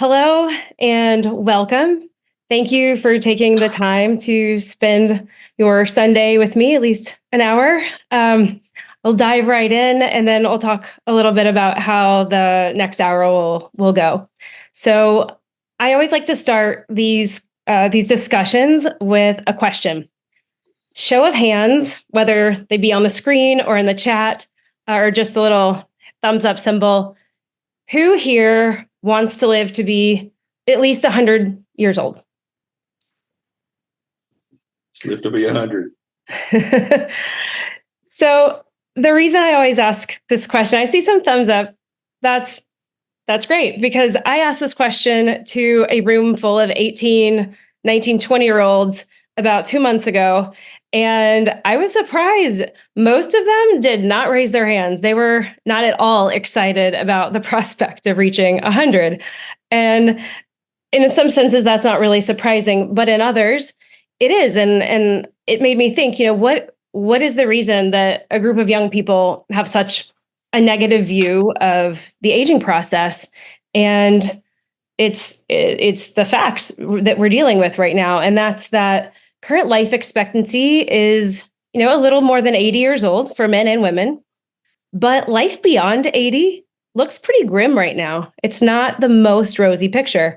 Hello and welcome. Thank you for taking the time to spend your Sunday with me, at least an hour. I'll dive right in and then I'll talk a little bit about how the next hour will go. So I always like to start these discussions with a question. Show of hands, whether they be on the screen or in the chat or just the little thumbs up symbol. Who here wants to live to be at least 100 years old? Live to be 100. So the reason I always ask this question, I see some thumbs up. That's great because I asked this question to a room full of 18, 19, 20-year-olds about 2 months ago. And I was surprised. Most of them did not raise their hands. They were not at all excited about the prospect of reaching 100. And in some senses, that's not really surprising, but in others, it is. And it made me think, what is the reason that a group of young people have such a negative view of the aging process? And it's the facts that we're dealing with right now. And that's that current life expectancy is, a little more than 80 years old for men and women. But life beyond 80 looks pretty grim right now. It's not the most rosy picture.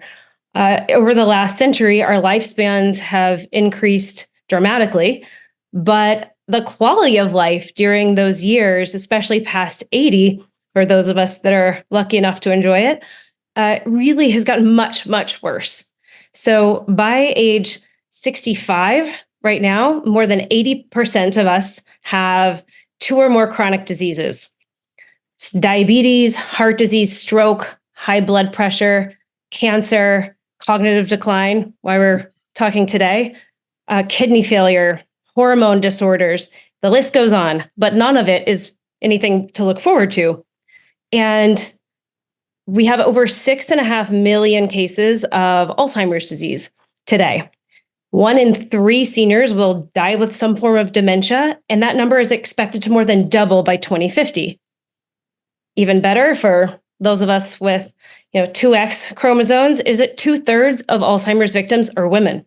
Over the last century, our lifespans have increased dramatically, but the quality of life during those years, especially past 80, for those of us that are lucky enough to enjoy it, really has gotten much, much worse. So by age 65 right now, more than 80% of us have two or more chronic diseases. It's diabetes, heart disease, stroke, high blood pressure, cancer, cognitive decline, why we're talking today, kidney failure, hormone disorders, the list goes on, but none of it is anything to look forward to. And we have over 6.5 million cases of Alzheimer's disease today. 1 in 3 seniors will die with some form of dementia, and that number is expected to more than double by 2050. Even better for those of us with 2X chromosomes is that 2/3 of Alzheimer's victims are women.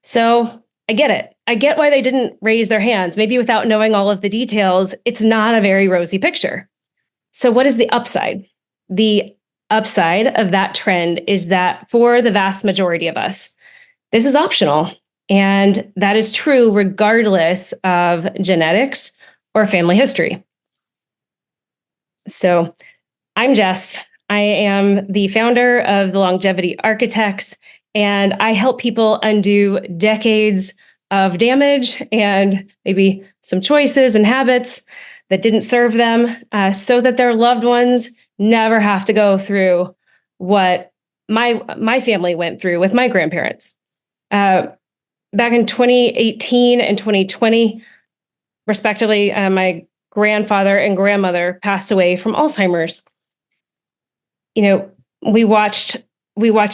So I get it. I get why they didn't raise their hands. Maybe without knowing all of the details, it's not a very rosy picture. So what is the upside? The upside of that trend is that for the vast majority of us, this is optional. And that is true regardless of genetics or family history. So I'm Jess. I am the founder of the Longevity Architects, and I help people undo decades of damage and maybe some choices and habits that didn't serve them so that their loved ones never have to go through what my family went through with my grandparents. Back in 2018 and 2020, respectively, my grandfather and grandmother passed away from Alzheimer's. We watched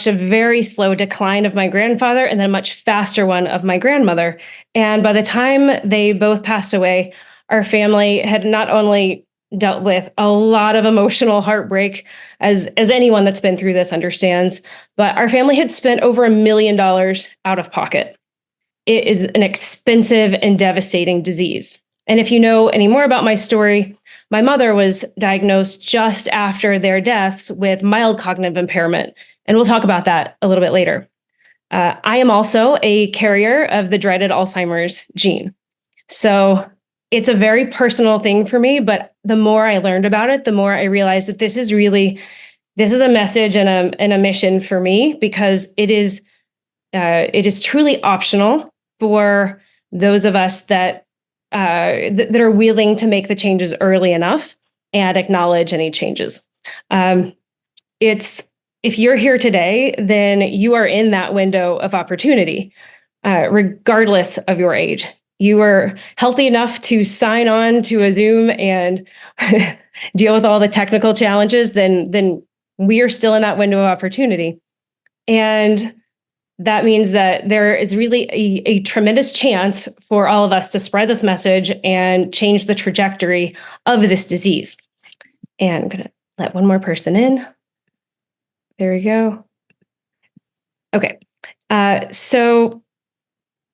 a very slow decline of my grandfather and then a much faster one of my grandmother. And by the time they both passed away, our family had not only dealt with a lot of emotional heartbreak, as anyone that's been through this understands, but our family had spent over $1 million out of pocket. It is an expensive and devastating disease. And if you know any more about my story, my mother was diagnosed just after their deaths with mild cognitive impairment. And we'll talk about that a little bit later. I am also a carrier of the dreaded Alzheimer's gene. So it's a very personal thing for me, but the more I learned about it, the more I realized that this is a message and a mission for me, because it is truly optional for those of us that are willing to make the changes early enough and acknowledge any changes. If you're here today, then you are in that window of opportunity, regardless of your age. You are healthy enough to sign on to a Zoom and deal with all the technical challenges, then we are still in that window of opportunity. And that means that there is really a tremendous chance for all of us to spread this message and change the trajectory of this disease. And I'm going to let one more person in. There we go. Okay. So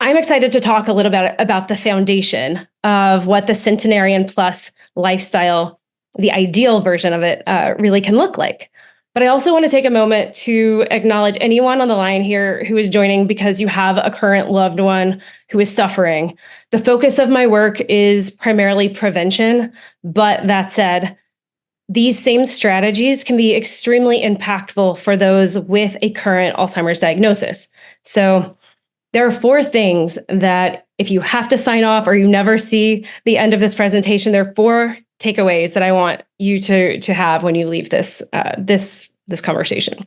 I'm excited to talk a little bit about the foundation of what the Centenarian Plus lifestyle, the ideal version of it, really can look like. But I also want to take a moment to acknowledge anyone on the line here who is joining because you have a current loved one who is suffering. The focus of my work is primarily prevention, but that said, these same strategies can be extremely impactful for those with a current Alzheimer's diagnosis. So there are 4 things that if you have to sign off or you never see the end of this presentation, there are 4 takeaways that I want you to have when you leave this conversation.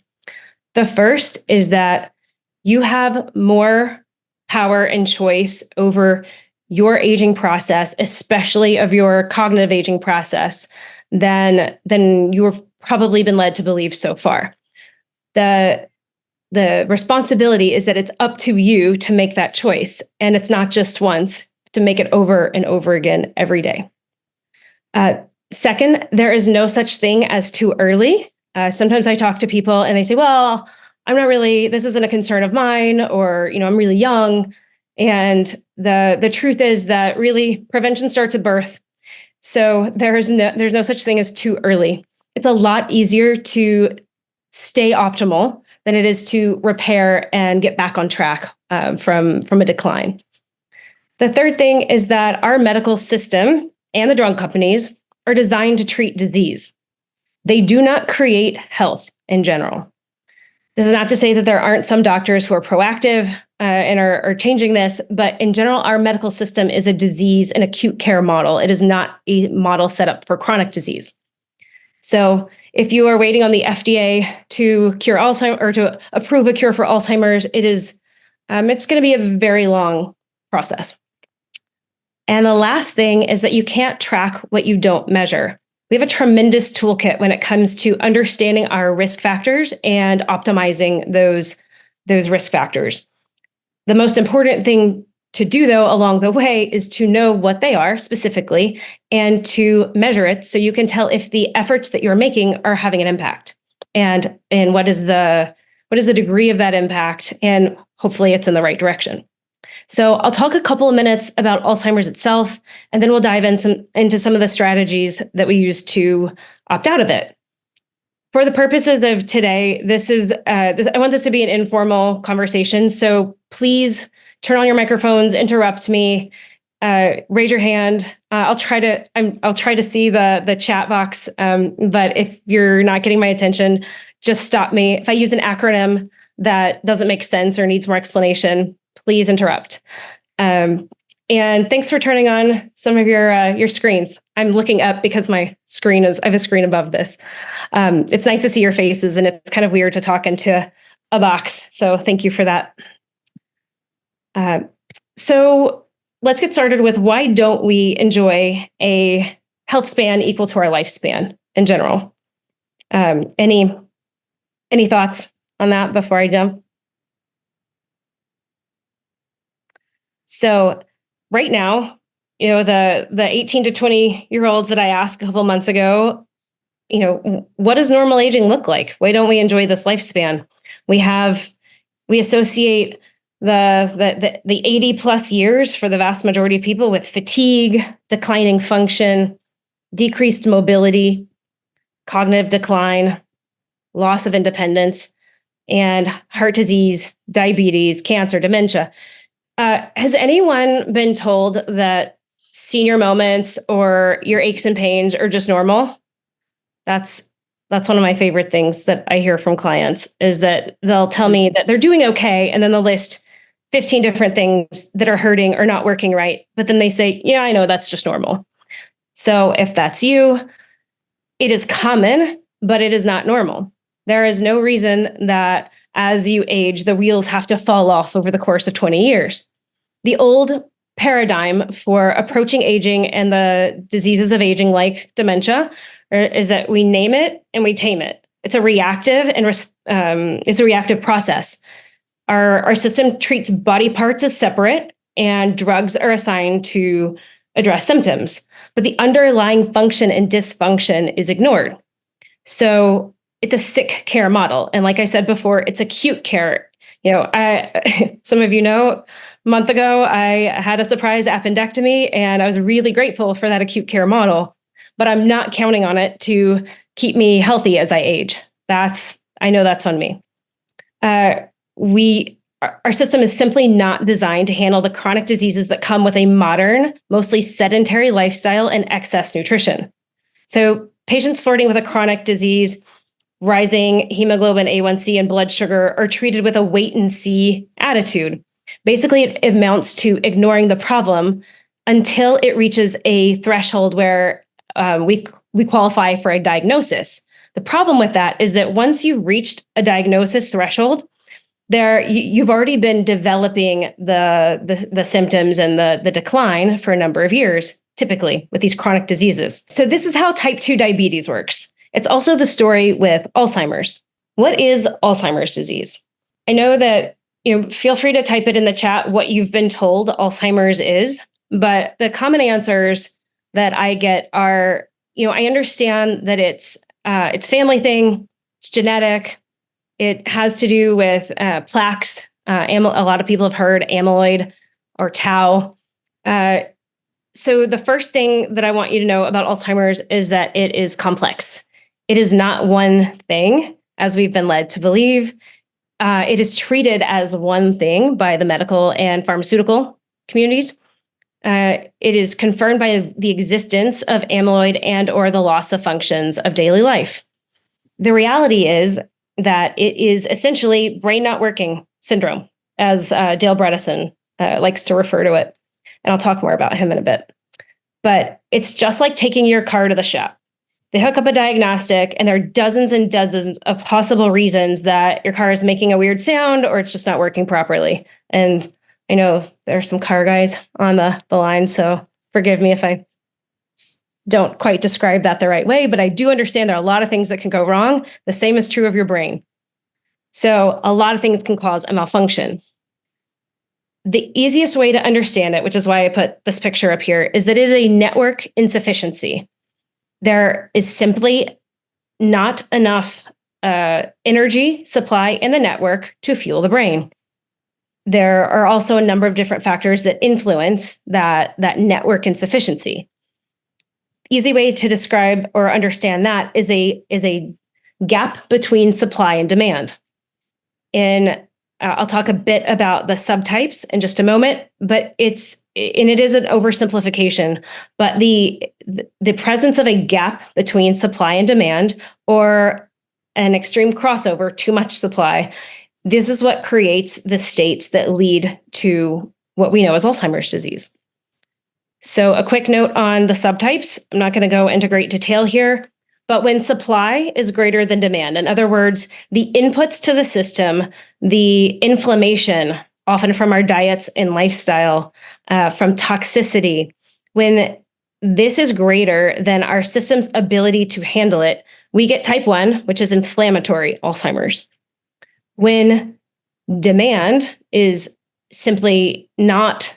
The first is that you have more power and choice over your aging process, especially of your cognitive aging process, than you've probably been led to believe so far. The responsibility is that it's up to you to make that choice. And it's not just once, to make it over and over again every day. Second, there is no such thing as too early. Sometimes I talk to people and they say, well, this isn't a concern of mine, or, I'm really young. And the truth is that really prevention starts at birth. So there's no such thing as too early. It's a lot easier to stay optimal than it is to repair and get back on track from a decline. The third thing is that our medical system and the drug companies are designed to treat disease. They do not create health in general. This is not to say that there aren't some doctors who are proactive and are changing this, but in general, our medical system is a disease and acute care model. It is not a model set up for chronic disease. So if you are waiting on the FDA to cure Alzheimer's or to approve a cure for Alzheimer's, it's going to be a very long process. And the last thing is that you can't track what you don't measure. We have a tremendous toolkit when it comes to understanding our risk factors and optimizing those risk factors. The most important thing to do, though, along the way is to know what they are specifically and to measure it so you can tell if the efforts that you're making are having an impact and what is the degree of that impact, and hopefully it's in the right direction. So I'll talk a couple of minutes about Alzheimer's itself, and then we'll dive into some of the strategies that we use to opt out of it. For the purposes of today, I want this to be an informal conversation, so please turn on your microphones, interrupt me, raise your hand. I'll try to see the chat box, but if you're not getting my attention, just stop me. If I use an acronym that doesn't make sense or needs more explanation, please interrupt. And thanks for turning on some of your screens. I'm looking up because I have a screen above this. It's nice to see your faces, and it's kind of weird to talk into a box. So thank you for that. So let's get started with why don't we enjoy a health span equal to our lifespan in general? Any thoughts on that before I jump? So right now, the 18 to 20-year-olds that I asked a couple months ago, what does normal aging look like? Why don't we enjoy this lifespan? We associate the 80 plus years for the vast majority of people with fatigue, declining function, decreased mobility, cognitive decline, loss of independence, and heart disease, diabetes, cancer, dementia. Has anyone been told that senior moments or your aches and pains are just normal? That's one of my favorite things that I hear from clients, is that they'll tell me that they're doing okay, and then they'll list 15 different things that are hurting or not working right. But then they say, yeah, I know that's just normal. So if that's you, it is common, but it is not normal. There is no reason that as you age, the wheels have to fall off over the course of 20 years. The old paradigm for approaching aging and the diseases of aging, like dementia, is that we name it and we tame it. It's a reactive process. Our system treats body parts as separate, and drugs are assigned to address symptoms, but the underlying function and dysfunction is ignored. So it's a sick care model. And like I said before, it's acute care. Some of you know, a month ago, I had a surprise appendectomy, and I was really grateful for that acute care model, but I'm not counting on it to keep me healthy as I age. I know that's on me. Our system is simply not designed to handle the chronic diseases that come with a modern, mostly sedentary lifestyle and excess nutrition. So patients flirting with a chronic disease, rising hemoglobin A1C and blood sugar, are treated with a wait and see attitude. Basically, it amounts to ignoring the problem until it reaches a threshold where we qualify for a diagnosis. The problem with that is that once you've reached a diagnosis threshold, you've already been developing the symptoms and the decline for a number of years, typically with these chronic diseases. So this is how type 2 diabetes works. It's also the story with Alzheimer's. What is Alzheimer's disease? I know that, feel free to type it in the chat what you've been told Alzheimer's is, but the common answers that I get are, I understand that it's a family thing, it's genetic, it has to do with plaques. A lot of people have heard amyloid or tau. So the first thing that I want you to know about Alzheimer's is that it is complex. It is not one thing, as we've been led to believe. It is treated as one thing by the medical and pharmaceutical communities. It is confirmed by the existence of amyloid and or the loss of functions of daily life. The reality is that it is essentially brain not working syndrome, as Dale Bredesen likes to refer to it. And I'll talk more about him in a bit. But it's just like taking your car to the shop. They hook up a diagnostic, and there are dozens and dozens of possible reasons that your car is making a weird sound or it's just not working properly. And I know there are some car guys on the line, so forgive me if I don't quite describe that the right way, but I do understand there are a lot of things that can go wrong. The same is true of your brain. So a lot of things can cause a malfunction. The easiest way to understand it, which is why I put this picture up here, is that it is a network insufficiency. There is simply not enough energy supply in the network to fuel the brain. There are also a number of different factors that influence that network insufficiency. Easy way to describe or understand that is a gap between supply and demand. And I'll talk a bit about the subtypes in just a moment, but it is an oversimplification. But the presence of a gap between supply and demand, or an extreme crossover, too much supply, this is what creates the states that lead to what we know as Alzheimer's disease. So a quick note on the subtypes. I'm not going to go into great detail here, but when supply is greater than demand, in other words, the inputs to the system, the inflammation, often from our diets and lifestyle, from toxicity, when this is greater than our system's ability to handle it, we get type 1, which is inflammatory Alzheimer's. When demand is simply not,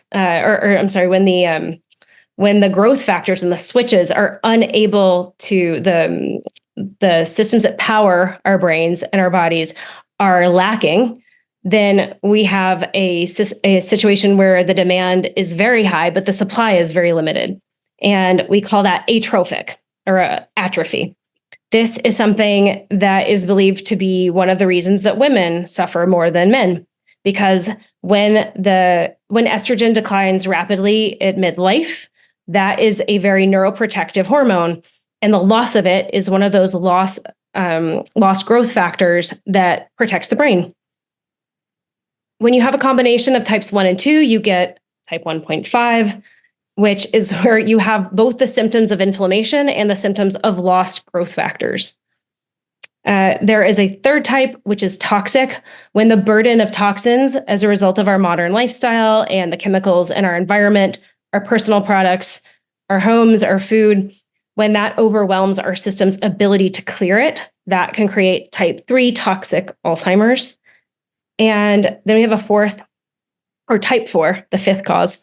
when the growth factors and the switches are unable to, the systems that power our brains and our bodies are lacking, then we have a situation where the demand is very high, but the supply is very limited. And we call that atrophic or atrophy. This is something that is believed to be one of the reasons that women suffer more than men, because when estrogen declines rapidly at midlife, that is a very neuroprotective hormone, and the loss of it is one of those lost growth factors that protects the brain. When you have a combination of types 1 and 2, you get type 1.5, which is where you have both the symptoms of inflammation and the symptoms of lost growth factors. There is a third type, which is toxic, when the burden of toxins as a result of our modern lifestyle and the chemicals in our environment, our personal products, our homes, our food, when that overwhelms our system's ability to clear it, that can create type 3 toxic Alzheimer's. And then we have a fourth, or type 4, the fifth cause,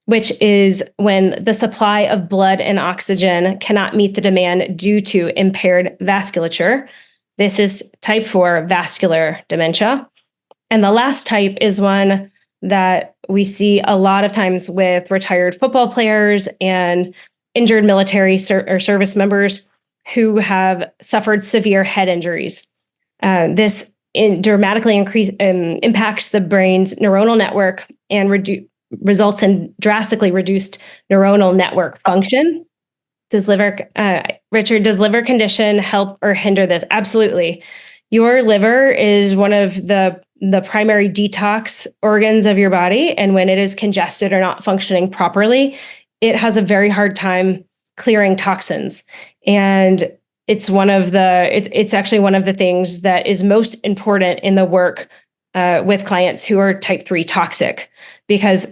which is when the supply of blood and oxygen cannot meet the demand due to impaired vasculature. This is type 4 vascular dementia. And the last type is one that we see a lot of times with retired football players and injured military or service members who have suffered severe head injuries. This dramatically impacts the brain's neuronal network and results in drastically reduced neuronal network function. Does liver condition help or hinder this? Absolutely. Your liver is one of the primary detox organs of your body. And when it is congested or not functioning properly, it has a very hard time clearing toxins. And it's actually one of the things that is most important in the work with clients who are type 3 toxic, because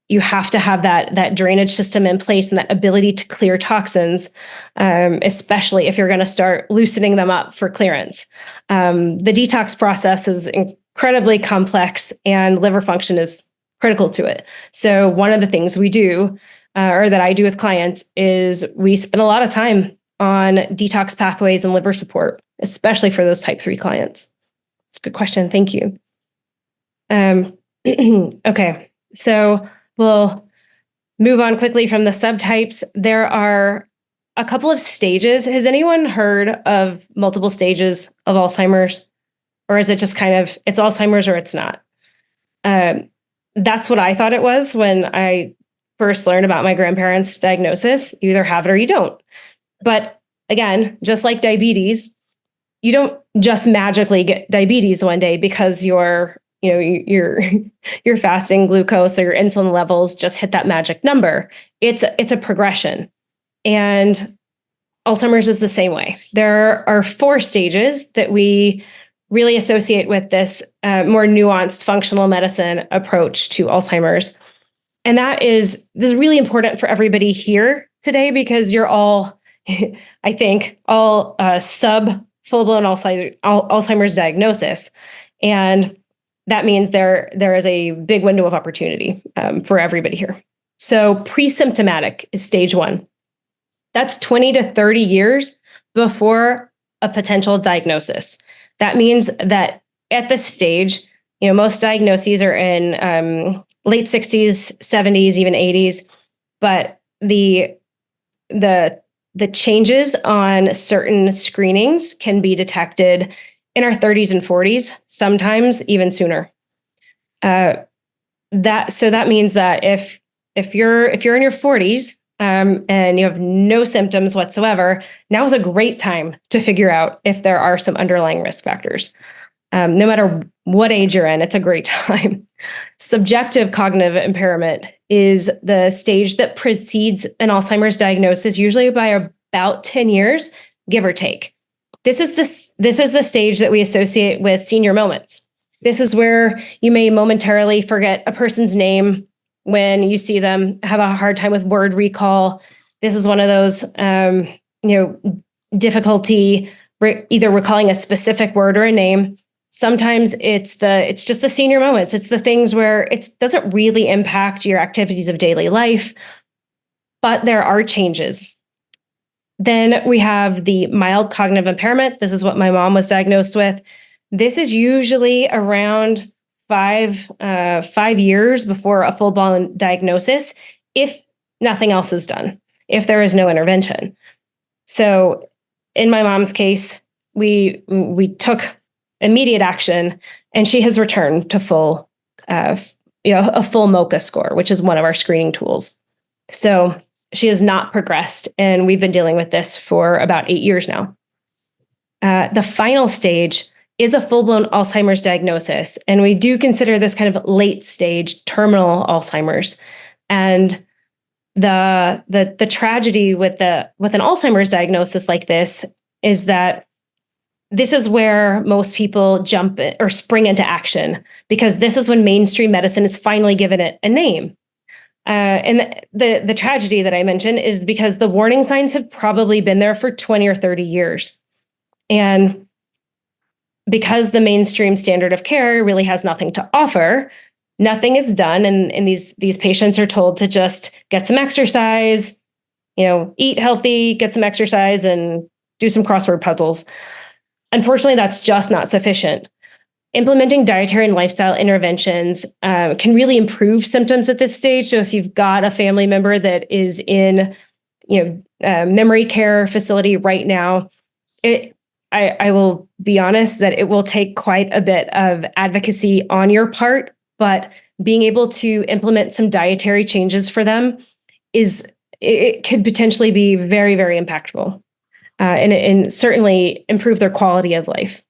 you have to have that drainage system in place and that ability to clear toxins, especially if you're going to start loosening them up for clearance. The detox process is incredibly complex, and liver function is critical to it. So one of the things we do, or that I do with clients, is we spend a lot of time on detox pathways and liver support, especially for those type 3 clients. It's a good question. Thank you. Okay, so we'll move on quickly from the subtypes. There are a couple of stages. Has anyone heard of multiple stages of Alzheimer's? Or is it just kind of, it's Alzheimer's or it's not? That's what I thought it was when I first learned about my grandparents' diagnosis. You either have it or you don't. But again, just like diabetes, you don't just magically get diabetes one day because your fasting glucose or your insulin levels just hit that magic number. It's a progression. And Alzheimer's is the same way. There are 4 stages that we really associate with this more nuanced functional medicine approach to Alzheimer's. And this is really important for everybody here today, because you're all, I think, all sub full-blown Alzheimer's diagnosis. And that means there is a big window of opportunity for everybody here. So pre-symptomatic is stage 1. That's 20 to 30 years before a potential diagnosis. That means that at this stage, most diagnoses are in late 60s, 70s, even 80s, but the changes on certain screenings can be detected in our 30s and 40s, sometimes even sooner. That means that if you're in your 40s and you have no symptoms whatsoever, now is a great time to figure out if there are some underlying risk factors. No matter what age you're in, it's a great time. Subjective cognitive impairment is the stage that precedes an Alzheimer's diagnosis, usually by about 10 years, give or take. This is the stage that we associate with senior moments. This is where you may momentarily forget a person's name when you see them, have a hard time with word recall. This is one of those, difficulty either recalling a specific word or a name. Sometimes it's just the senior moments. It's the things where it doesn't really impact your activities of daily life, but there are changes. Then we have the mild cognitive impairment. This is what my mom was diagnosed with. This is usually around 5 years before a full-blown diagnosis, if nothing else is done, if there is no intervention. So in my mom's case, we took immediate action, and she has returned to full, a full MoCA score, which is one of our screening tools. So she has not progressed, and we've been dealing with this for about 8 years now. The final stage is a full-blown Alzheimer's diagnosis, and we do consider this kind of late-stage terminal Alzheimer's. And the tragedy with an Alzheimer's diagnosis like this is that this is where most people jump or spring into action, because this is when mainstream medicine is finally given it a name. And the tragedy that I mentioned is because the warning signs have probably been there for 20 or 30 years. And because the mainstream standard of care really has nothing to offer, nothing is done. And these patients are told to just get some exercise, eat healthy, get some exercise, and do some crossword puzzles. Unfortunately, that's just not sufficient. Implementing dietary and lifestyle interventions can really improve symptoms at this stage. So if you've got a family member that is in, memory care facility right now, I will be honest that it will take quite a bit of advocacy on your part, but being able to implement some dietary changes for them it could potentially be very, very impactful, and certainly improve their quality of life.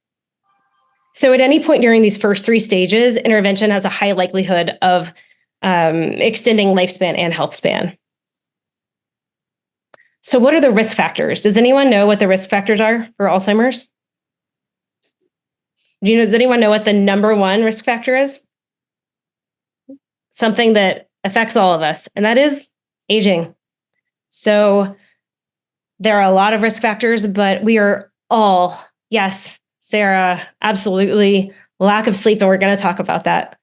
So at any point during these first 3 stages, intervention has a high likelihood of extending lifespan and health span. So what are the risk factors? Does anyone know what the risk factors are for Alzheimer's? Does anyone know what the number 1 risk factor is? Something that affects all of us, and that is aging. So there are a lot of risk factors, but we are all, yes, Sarah, absolutely, lack of sleep, and we're going to talk about that.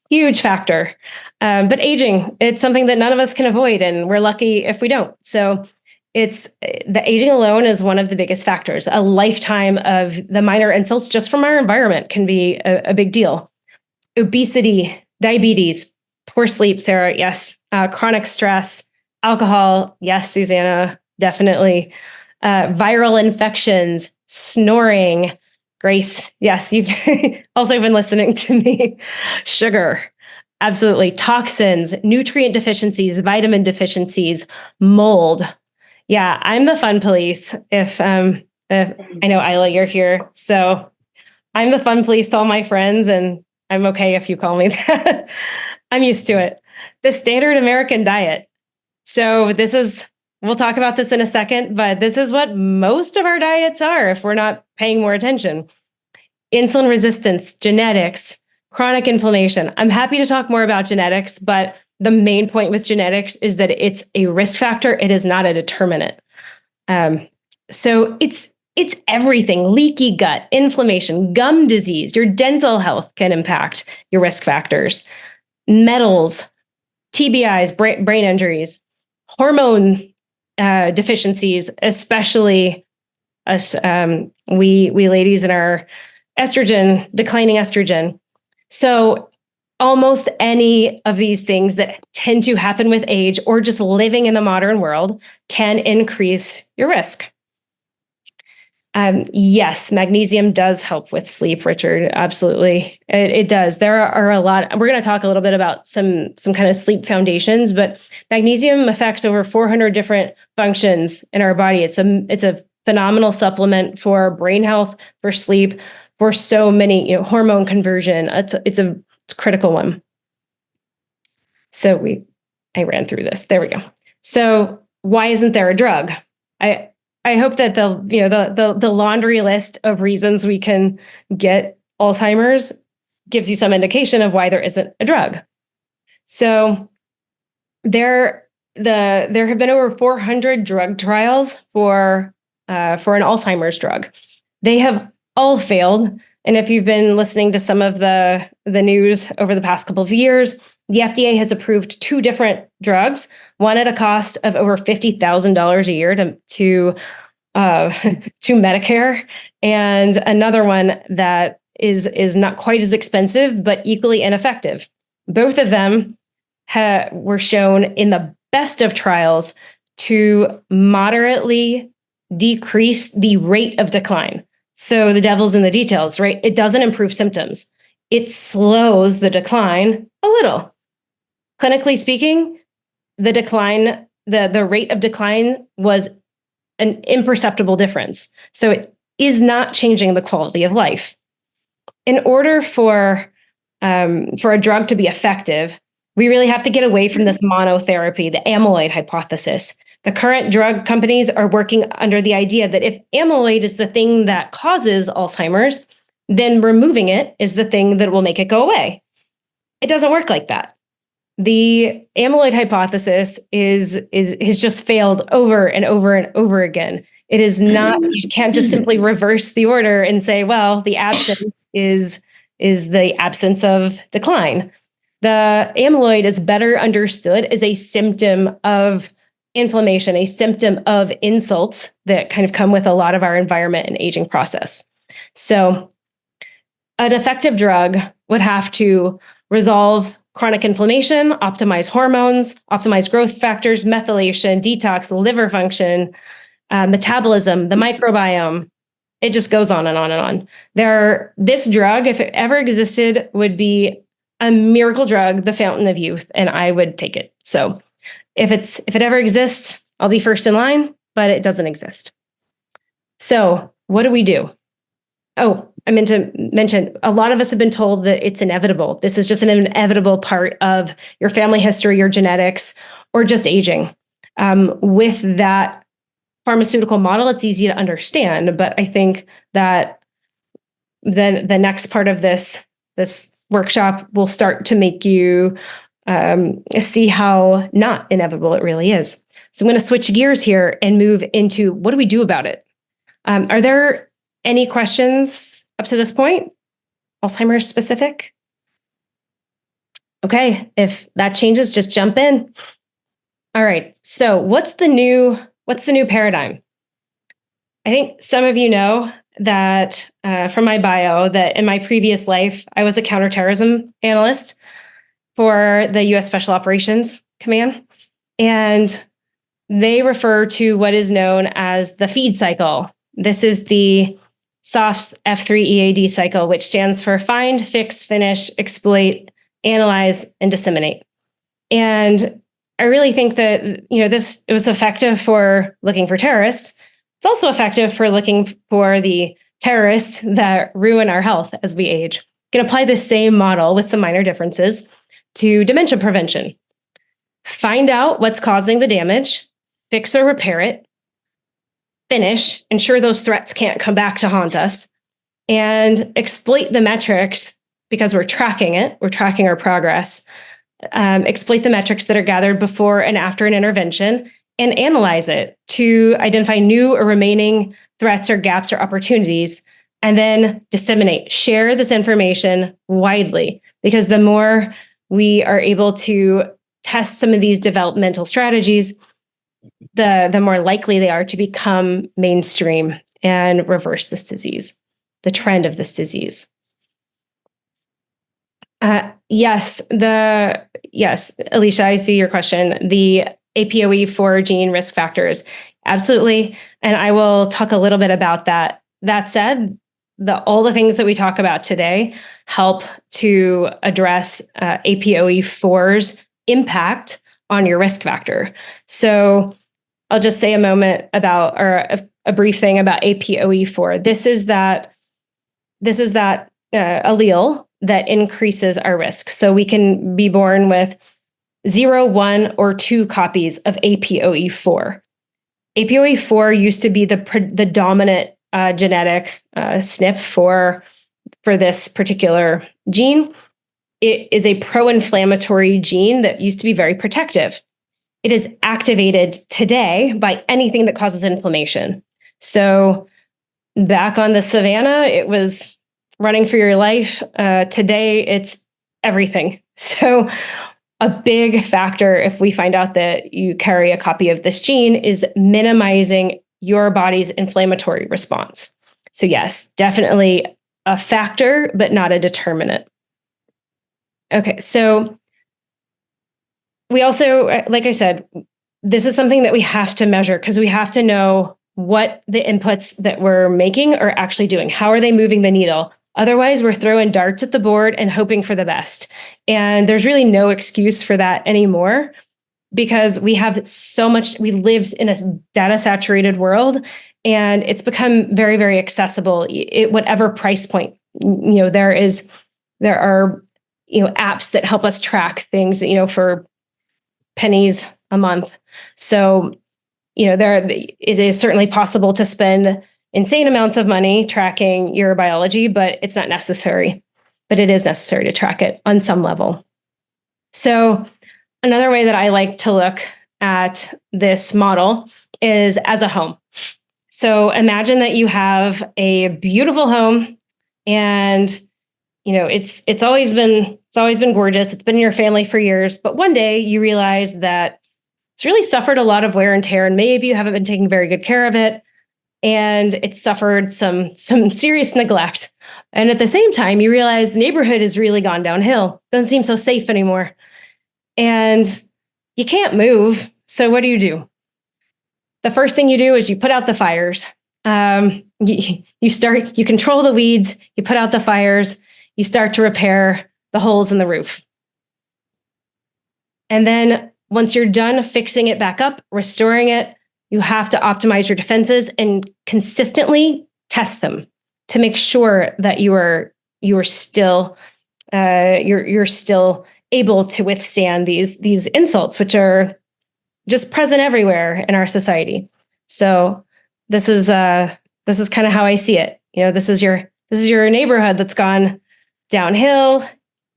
Huge factor. But aging, it's something that none of us can avoid, and we're lucky if we don't. So the aging alone is one of the biggest factors. A lifetime of the minor insults just from our environment can be a big deal. Obesity, diabetes, poor sleep, Sarah, yes. Chronic stress, alcohol, yes, Susanna, definitely. Viral infections, snoring, Grace, yes, you've also been listening to me. Sugar, absolutely. Toxins, nutrient deficiencies, vitamin deficiencies, mold. Yeah, I'm the fun police. If I know, Isla, you're here, so I'm the fun police to all my friends, and I'm okay if you call me that. I'm used to it. The standard American diet. So we'll talk about this in a second, but this is what most of our diets are if we're not paying more attention. Insulin resistance, genetics, chronic inflammation. I'm happy to talk more about genetics, but the main point with genetics is that it's a risk factor. It is not a determinant. So it's everything: leaky gut, inflammation, gum disease, your dental health can impact your risk factors, metals, TBIs, brain injuries, hormone deficiencies, especially us, we ladies in our declining estrogen. So almost any of these things that tend to happen with age or just living in the modern world can increase your risk. Yes, magnesium does help with sleep, Richard. Absolutely. It does. There are a lot. We're going to talk a little bit about some kind of sleep foundations, but magnesium affects over 400 different functions in our body. It's a phenomenal supplement for brain health, for sleep, for so many, hormone conversion. It's a critical one. So I ran through this. There we go. So why isn't there a drug? I hope that the laundry list of reasons we can get Alzheimer's gives you some indication of why there isn't a drug. So there have been over 400 drug trials for an Alzheimer's drug. They have all failed. And if you've been listening to some of the news over the past couple of years, the FDA has approved 2 different drugs, one at a cost of over $50,000 a year to Medicare, and another one that is not quite as expensive, but equally ineffective. Both of them were shown in the best of trials to moderately decrease the rate of decline. So the devil's in the details, right? It doesn't improve symptoms. It slows the decline a little. Clinically speaking, the decline, the rate of decline was an imperceptible difference. So it is not changing the quality of life. In order for a drug to be effective, we really have to get away from this monotherapy, the amyloid hypothesis. The current drug companies are working under the idea that if amyloid is the thing that causes Alzheimer's, then removing it is the thing that will make it go away. It doesn't work like that. The amyloid hypothesis has just failed over and over and over again. It is not, you can't just simply reverse the order and say, well, the absence is the absence of decline. The amyloid is better understood as a symptom of inflammation, a symptom of insults that kind of come with a lot of our environment and aging process. So an effective drug would have to resolve chronic inflammation, optimize hormones, optimize growth factors, methylation, detox, liver function, metabolism, the microbiome. It just goes on and on and on. This drug, if it ever existed, would be a miracle drug, the fountain of youth, and I would take it. So if it ever exists, I'll be first in line, but it doesn't exist. So what do we do? Oh, I meant to mention, a lot of us have been told that it's inevitable. This is just an inevitable part of your family history, your genetics, or just aging. With that pharmaceutical model, it's easy to understand, but I think that then the next part of this workshop will start to make you see how not inevitable it really is. So I'm going to switch gears here and move into what do we do about it? Are there any questions up to this point? Alzheimer's specific? Okay, if that changes, just jump in. All right, so what's the new paradigm? I think some of you know that from my bio that in my previous life, I was a counterterrorism analyst for the U.S. Special Operations Command. And they refer to what is known as the feed cycle. This is the SOF's F3EAD cycle, which stands for find, fix, finish, exploit, analyze, and disseminate. And I really think that it was effective for looking for terrorists. It's also effective for looking for the terrorists that ruin our health as we age. You can apply the same model with some minor differences to dementia prevention. Find out what's causing the damage, fix or repair it, finish, ensure those threats can't come back to haunt us, and exploit the metrics because we're tracking it, we're tracking our progress, exploit the metrics that are gathered before and after an intervention, and analyze it to identify new or remaining threats or gaps or opportunities, and then disseminate, share this information widely, because the more we are able to test some of these developmental strategies, the more likely they are to become mainstream and reverse this disease, the trend of this disease. Yes, Alicia, I see your question. The APOE4 gene risk factors, absolutely. And I will talk a little bit about that. That said, all the things that we talk about today help to address APOE4's impact on your risk factor. So I'll just say a moment about, or a brief thing about APOE4. This is that allele that increases our risk. So we can be born with 0, 1, or 2 copies of APOE4. APOE4 used to be the dominant genetic SNP for this particular gene. It is a pro-inflammatory gene that used to be very protective. It is activated today by anything that causes inflammation. So back on the savannah, it was running for your life. Today, it's everything. So a big factor, if we find out that you carry a copy of this gene, is minimizing your body's inflammatory response. So yes, definitely a factor, but not a determinant. Okay, so we also, like I said, this is something that we have to measure because we have to know what the inputs that we're making are actually doing. How are they moving the needle? Otherwise, we're throwing darts at the board and hoping for the best. And there's really no excuse for that anymore because we have so much, we live in a data saturated world and it's become very, very accessible at whatever price point. There are apps that help us track things, for pennies a month. So, it is certainly possible to spend insane amounts of money tracking your biology, but it's not necessary. But it is necessary to track it on some level. So another way that I like to look at this model is as a home. So imagine that you have a beautiful home and it's always been gorgeous. It's been in your family for years, but one day you realize that it's really suffered a lot of wear and tear, and maybe you haven't been taking very good care of it. and it suffered some serious neglect. And at the same time, you realize the neighborhood has really gone downhill. Doesn't seem so safe anymore. And you can't move. So what do? The first thing you do is you put out the fires. You control the weeds, you put out the fires, you start to repair the holes in the roof. And then once you're done fixing it back up, restoring it, you have to optimize your defenses and consistently test them to make sure that you're still able to withstand these insults, which are just present everywhere in our society. So this is kind of how I see it. This is your neighborhood that's gone downhill,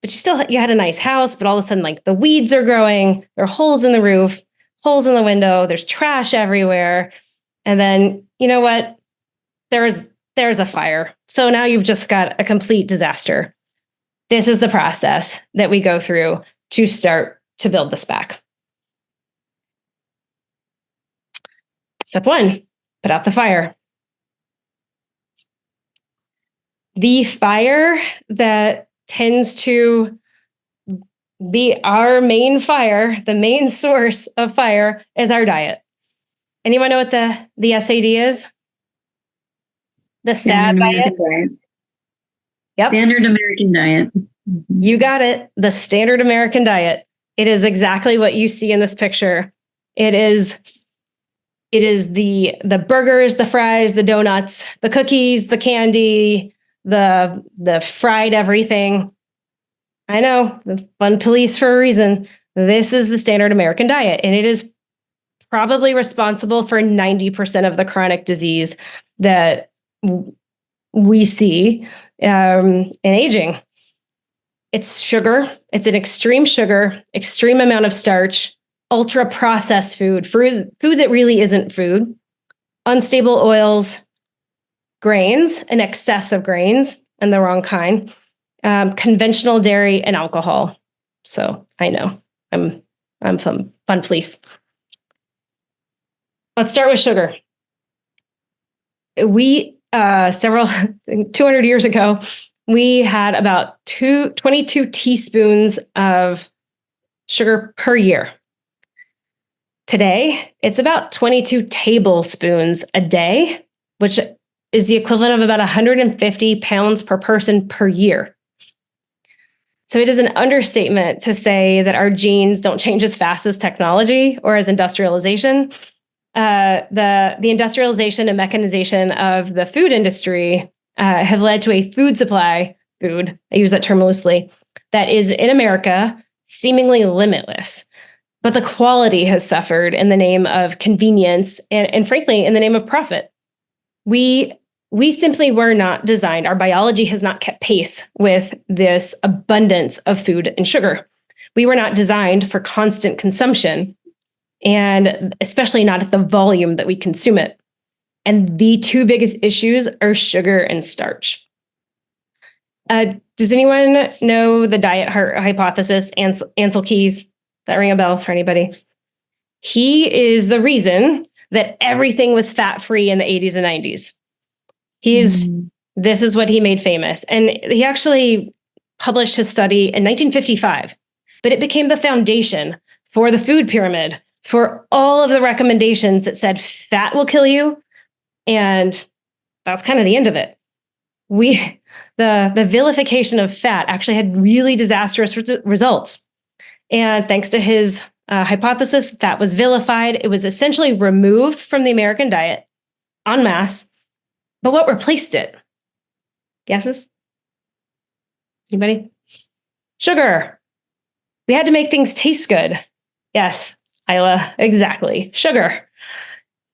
but you had a nice house, but all of a sudden, like, the weeds are growing, there are holes in the roof, holes in the window, there's trash everywhere. And then, you know what? There's a fire. So now you've just got a complete disaster. This is the process that we go through to start to build this back. Step 1, put out the fire. The fire that tends to be our main fire, the main source of fire, is our diet. Anyone know what the SAD is? The SAD diet? Yep. Standard American diet. Mm-hmm. You got it. The standard American diet. It is exactly what you see in this picture. It is the burgers, the fries, the donuts, the cookies, the candy, the fried everything. I know, the fun police for a reason. This is the standard American diet, and it is probably responsible for 90% of the chronic disease that we see in aging. It's sugar. It's an extreme sugar, extreme amount of starch, ultra processed food that really isn't food, unstable oils, grains, an excess of grains and the wrong kind, conventional dairy, and alcohol. So I know I'm fun police. Let's start with sugar. We 200 years ago, we had about 22 teaspoons of sugar per year. Today, it's about 22 tablespoons a day, which is the equivalent of about 150 pounds per person per year. So it is an understatement to say that our genes don't change as fast as technology or as industrialization. The industrialization and mechanization of the food industry have led to a food supply, I use that term loosely, that is in America seemingly limitless. But the quality has suffered in the name of convenience and frankly, in the name of profit. We simply were not designed, our biology has not kept pace with this abundance of food and sugar. We were not designed for constant consumption, and especially not at the volume that we consume it. And the two biggest issues are sugar and starch. Does anyone know the diet hypothesis, Ansel Keys? That ring a bell for anybody? He is the reason that everything was fat-free in the 80s and 90s. This is what he made famous. And he actually published his study in 1955, but it became the foundation for the food pyramid, for all of the recommendations that said fat will kill you. And that's kind of the end of it. The vilification of fat actually had really disastrous results. And thanks to his hypothesis, fat was vilified. It was essentially removed from the American diet en masse. But what replaced it? Guesses? Anybody? Sugar. We had to make things taste good. Yes, Isla, exactly. Sugar.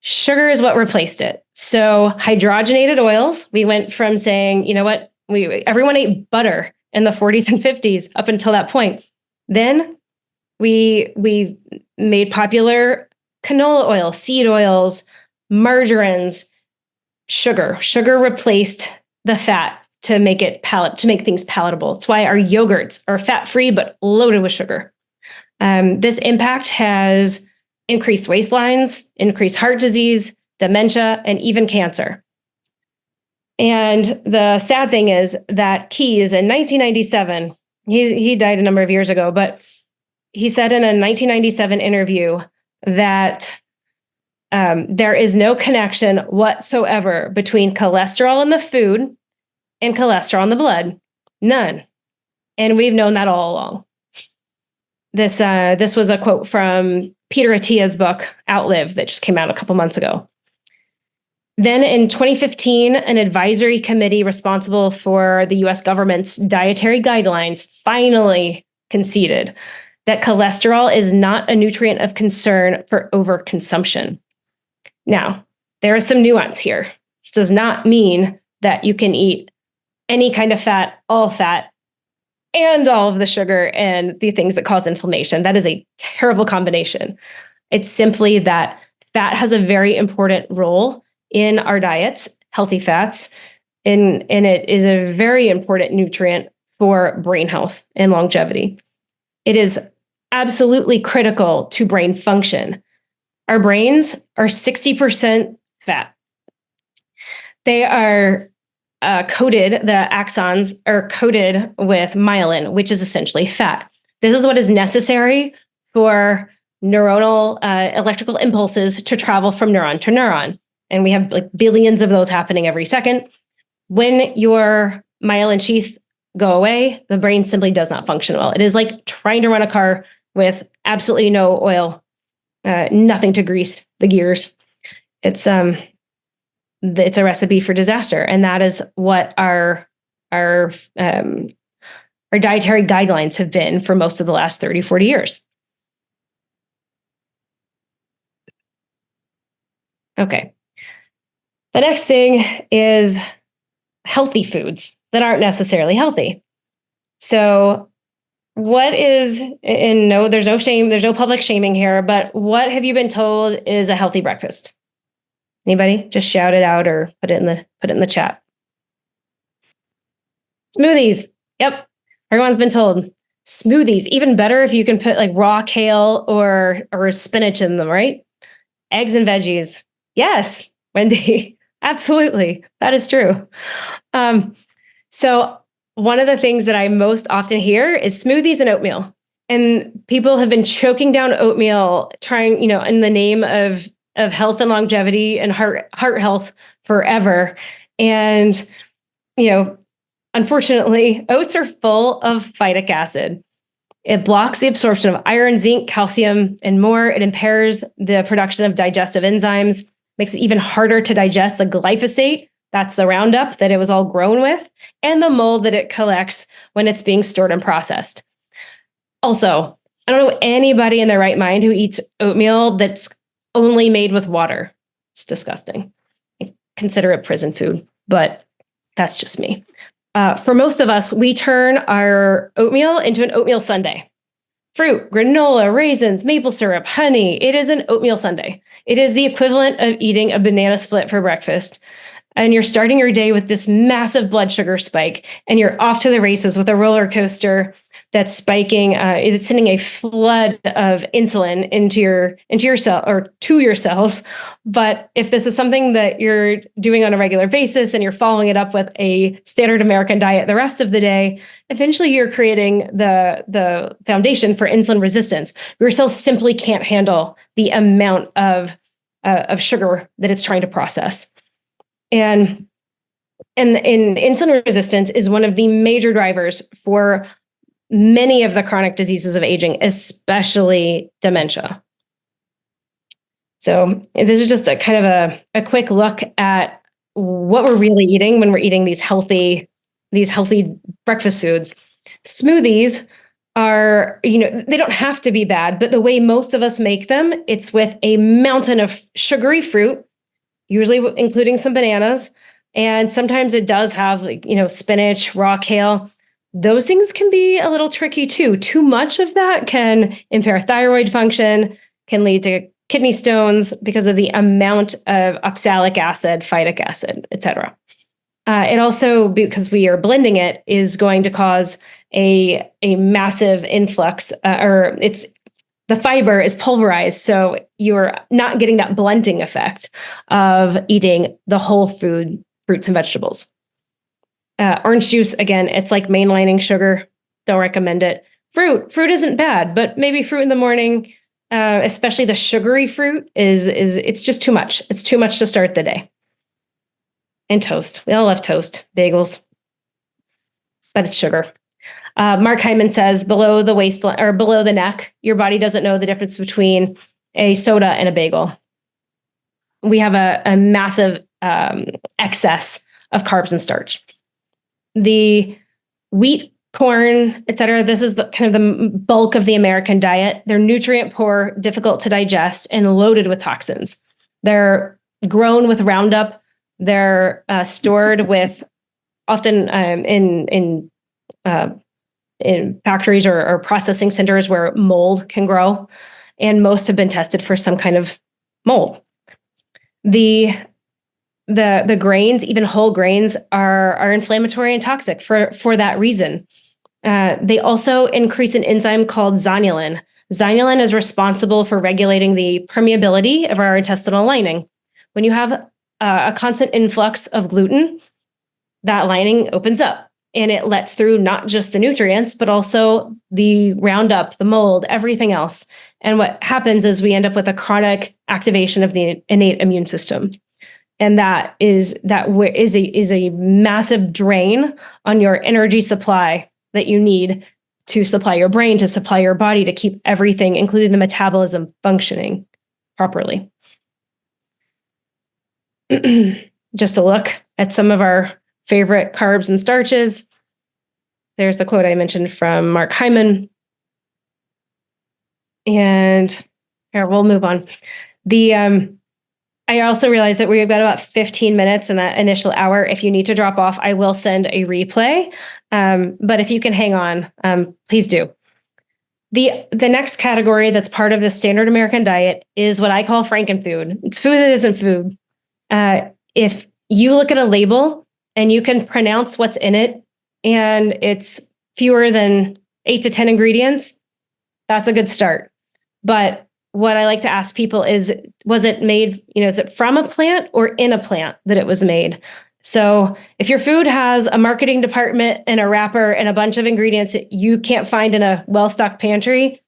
Sugar is what replaced it. So hydrogenated oils, we went from saying, you know what, everyone ate butter in the 40s and 50s up until that point. Then we made popular canola oil, seed oils, margarines, sugar. Sugar replaced the fat to make things palatable. It's why our yogurts are fat-free but loaded with sugar. This impact has increased waistlines, increased heart disease, dementia, and even cancer. And the sad thing is that Keyes in 1997, he died a number of years ago, but he said in a 1997 interview that there is no connection whatsoever between cholesterol in the food and cholesterol in the blood. None. And we've known that all along. This was a quote from Peter Attia's book, Outlive, that just came out a couple months ago. Then in 2015, an advisory committee responsible for the US government's dietary guidelines finally conceded that cholesterol is not a nutrient of concern for overconsumption. Now, there is some nuance here. This does not mean that you can eat any kind of fat, and all of the sugar and the things that cause inflammation. That is a terrible combination. It's simply that fat has a very important role in our diets, healthy fats, and it is a very important nutrient for brain health and longevity. It is absolutely critical to brain function. Our brains are 60% fat. They are the axons are coated with myelin, which is essentially fat. This is what is necessary for neuronal electrical impulses to travel from neuron to neuron. And we have like billions of those happening every second. When your myelin sheath go away, the brain simply does not function well. It is like trying to run a car with absolutely no oil, nothing to grease the gears. It's a recipe for disaster, and that is what our dietary guidelines have been for most of the last 30, 40 years. Okay. The next thing is healthy foods that aren't necessarily healthy. So what is, and no, there's no shame, there's no public shaming here, but what have you been told is a healthy breakfast? Anybody? Just shout it out or put it in the chat. Smoothies. Yep. Everyone's been told smoothies, even better if you can put like raw kale or spinach in them, right? Eggs and veggies. Yes, Wendy. Absolutely. That is true. So one of the things that I most often hear is smoothies and oatmeal. And people have been choking down oatmeal, trying, in the name of health and longevity and heart health forever. And, unfortunately, oats are full of phytic acid. It blocks the absorption of iron, zinc, calcium, and more. It impairs the production of digestive enzymes, makes it even harder to digest the glyphosate. That's the Roundup that it was all grown with, and the mold that it collects when it's being stored and processed. Also, I don't know anybody in their right mind who eats oatmeal that's only made with water. It's disgusting. I consider it prison food, but that's just me. For most of us, we turn our oatmeal into an oatmeal sundae. Fruit, granola, raisins, maple syrup, honey. It is an oatmeal sundae. It is the equivalent of eating a banana split for breakfast. And you're starting your day with this massive blood sugar spike, and you're off to the races with a roller coaster that's spiking. It's sending a flood of insulin into your cell or to your cells. But if this is something that you're doing on a regular basis and you're following it up with a standard American diet the rest of the day, eventually you're creating the foundation for insulin resistance. Your cells simply can't handle the amount of sugar that it's trying to process. And insulin resistance is one of the major drivers for many of the chronic diseases of aging, especially dementia. So this is just a kind of a quick look at what we're really eating when we're eating these healthy breakfast foods. Smoothies are, they don't have to be bad, but the way most of us make them, it's with a mountain of sugary fruit, usually including some bananas. And sometimes it does have, spinach, raw kale. Those things can be a little tricky too. Too much of that can impair thyroid function, can lead to kidney stones because of the amount of oxalic acid, phytic acid, et cetera. It also, because we are blending it, is going to cause a massive influx, or it's the fiber is pulverized. So you're not getting that blunting effect of eating the whole food, fruits and vegetables. Orange juice, again, it's like mainlining sugar. Don't recommend it. Fruit isn't bad, but maybe fruit in the morning, especially the sugary fruit, it's just too much. It's too much to start the day. And toast. We all love toast, bagels, but it's sugar. Mark Hyman says below the waistline or below the neck, your body doesn't know the difference between a soda and a bagel. We have a massive excess of carbs and starch. The wheat, corn, et cetera, this is the kind of the bulk of the American diet. They're nutrient poor, difficult to digest, and loaded with toxins. They're grown with Roundup. They're stored with often in factories or processing centers where mold can grow, and most have been tested for some kind of mold. The grains, even whole grains, are inflammatory and toxic for that reason. They also increase an enzyme called zonulin. Zonulin is responsible for regulating the permeability of our intestinal lining. When you have a constant influx of gluten, that lining opens up. And it lets through not just the nutrients, but also the Roundup, the mold, everything else. And what happens is we end up with a chronic activation of the innate immune system. And that is a massive drain on your energy supply that you need to supply your brain, to supply your body, to keep everything, including the metabolism, functioning properly. Just a look at some of our favorite carbs and starches. There's the quote I mentioned from Mark Hyman. And here, we'll move on. I also realized that we've got about 15 minutes in that initial hour. If you need to drop off, I will send a replay. But if you can hang on, please do. The next category that's part of the standard American diet is what I call frankenfood. It's food that isn't food. If you look at a label and you can pronounce what's in it, and it's fewer than 8 to 10 ingredients, that's a good start. But what I like to ask people is, was it made, is it from a plant or in a plant that it was made? So if your food has a marketing department and a wrapper and a bunch of ingredients that you can't find in a well-stocked pantry,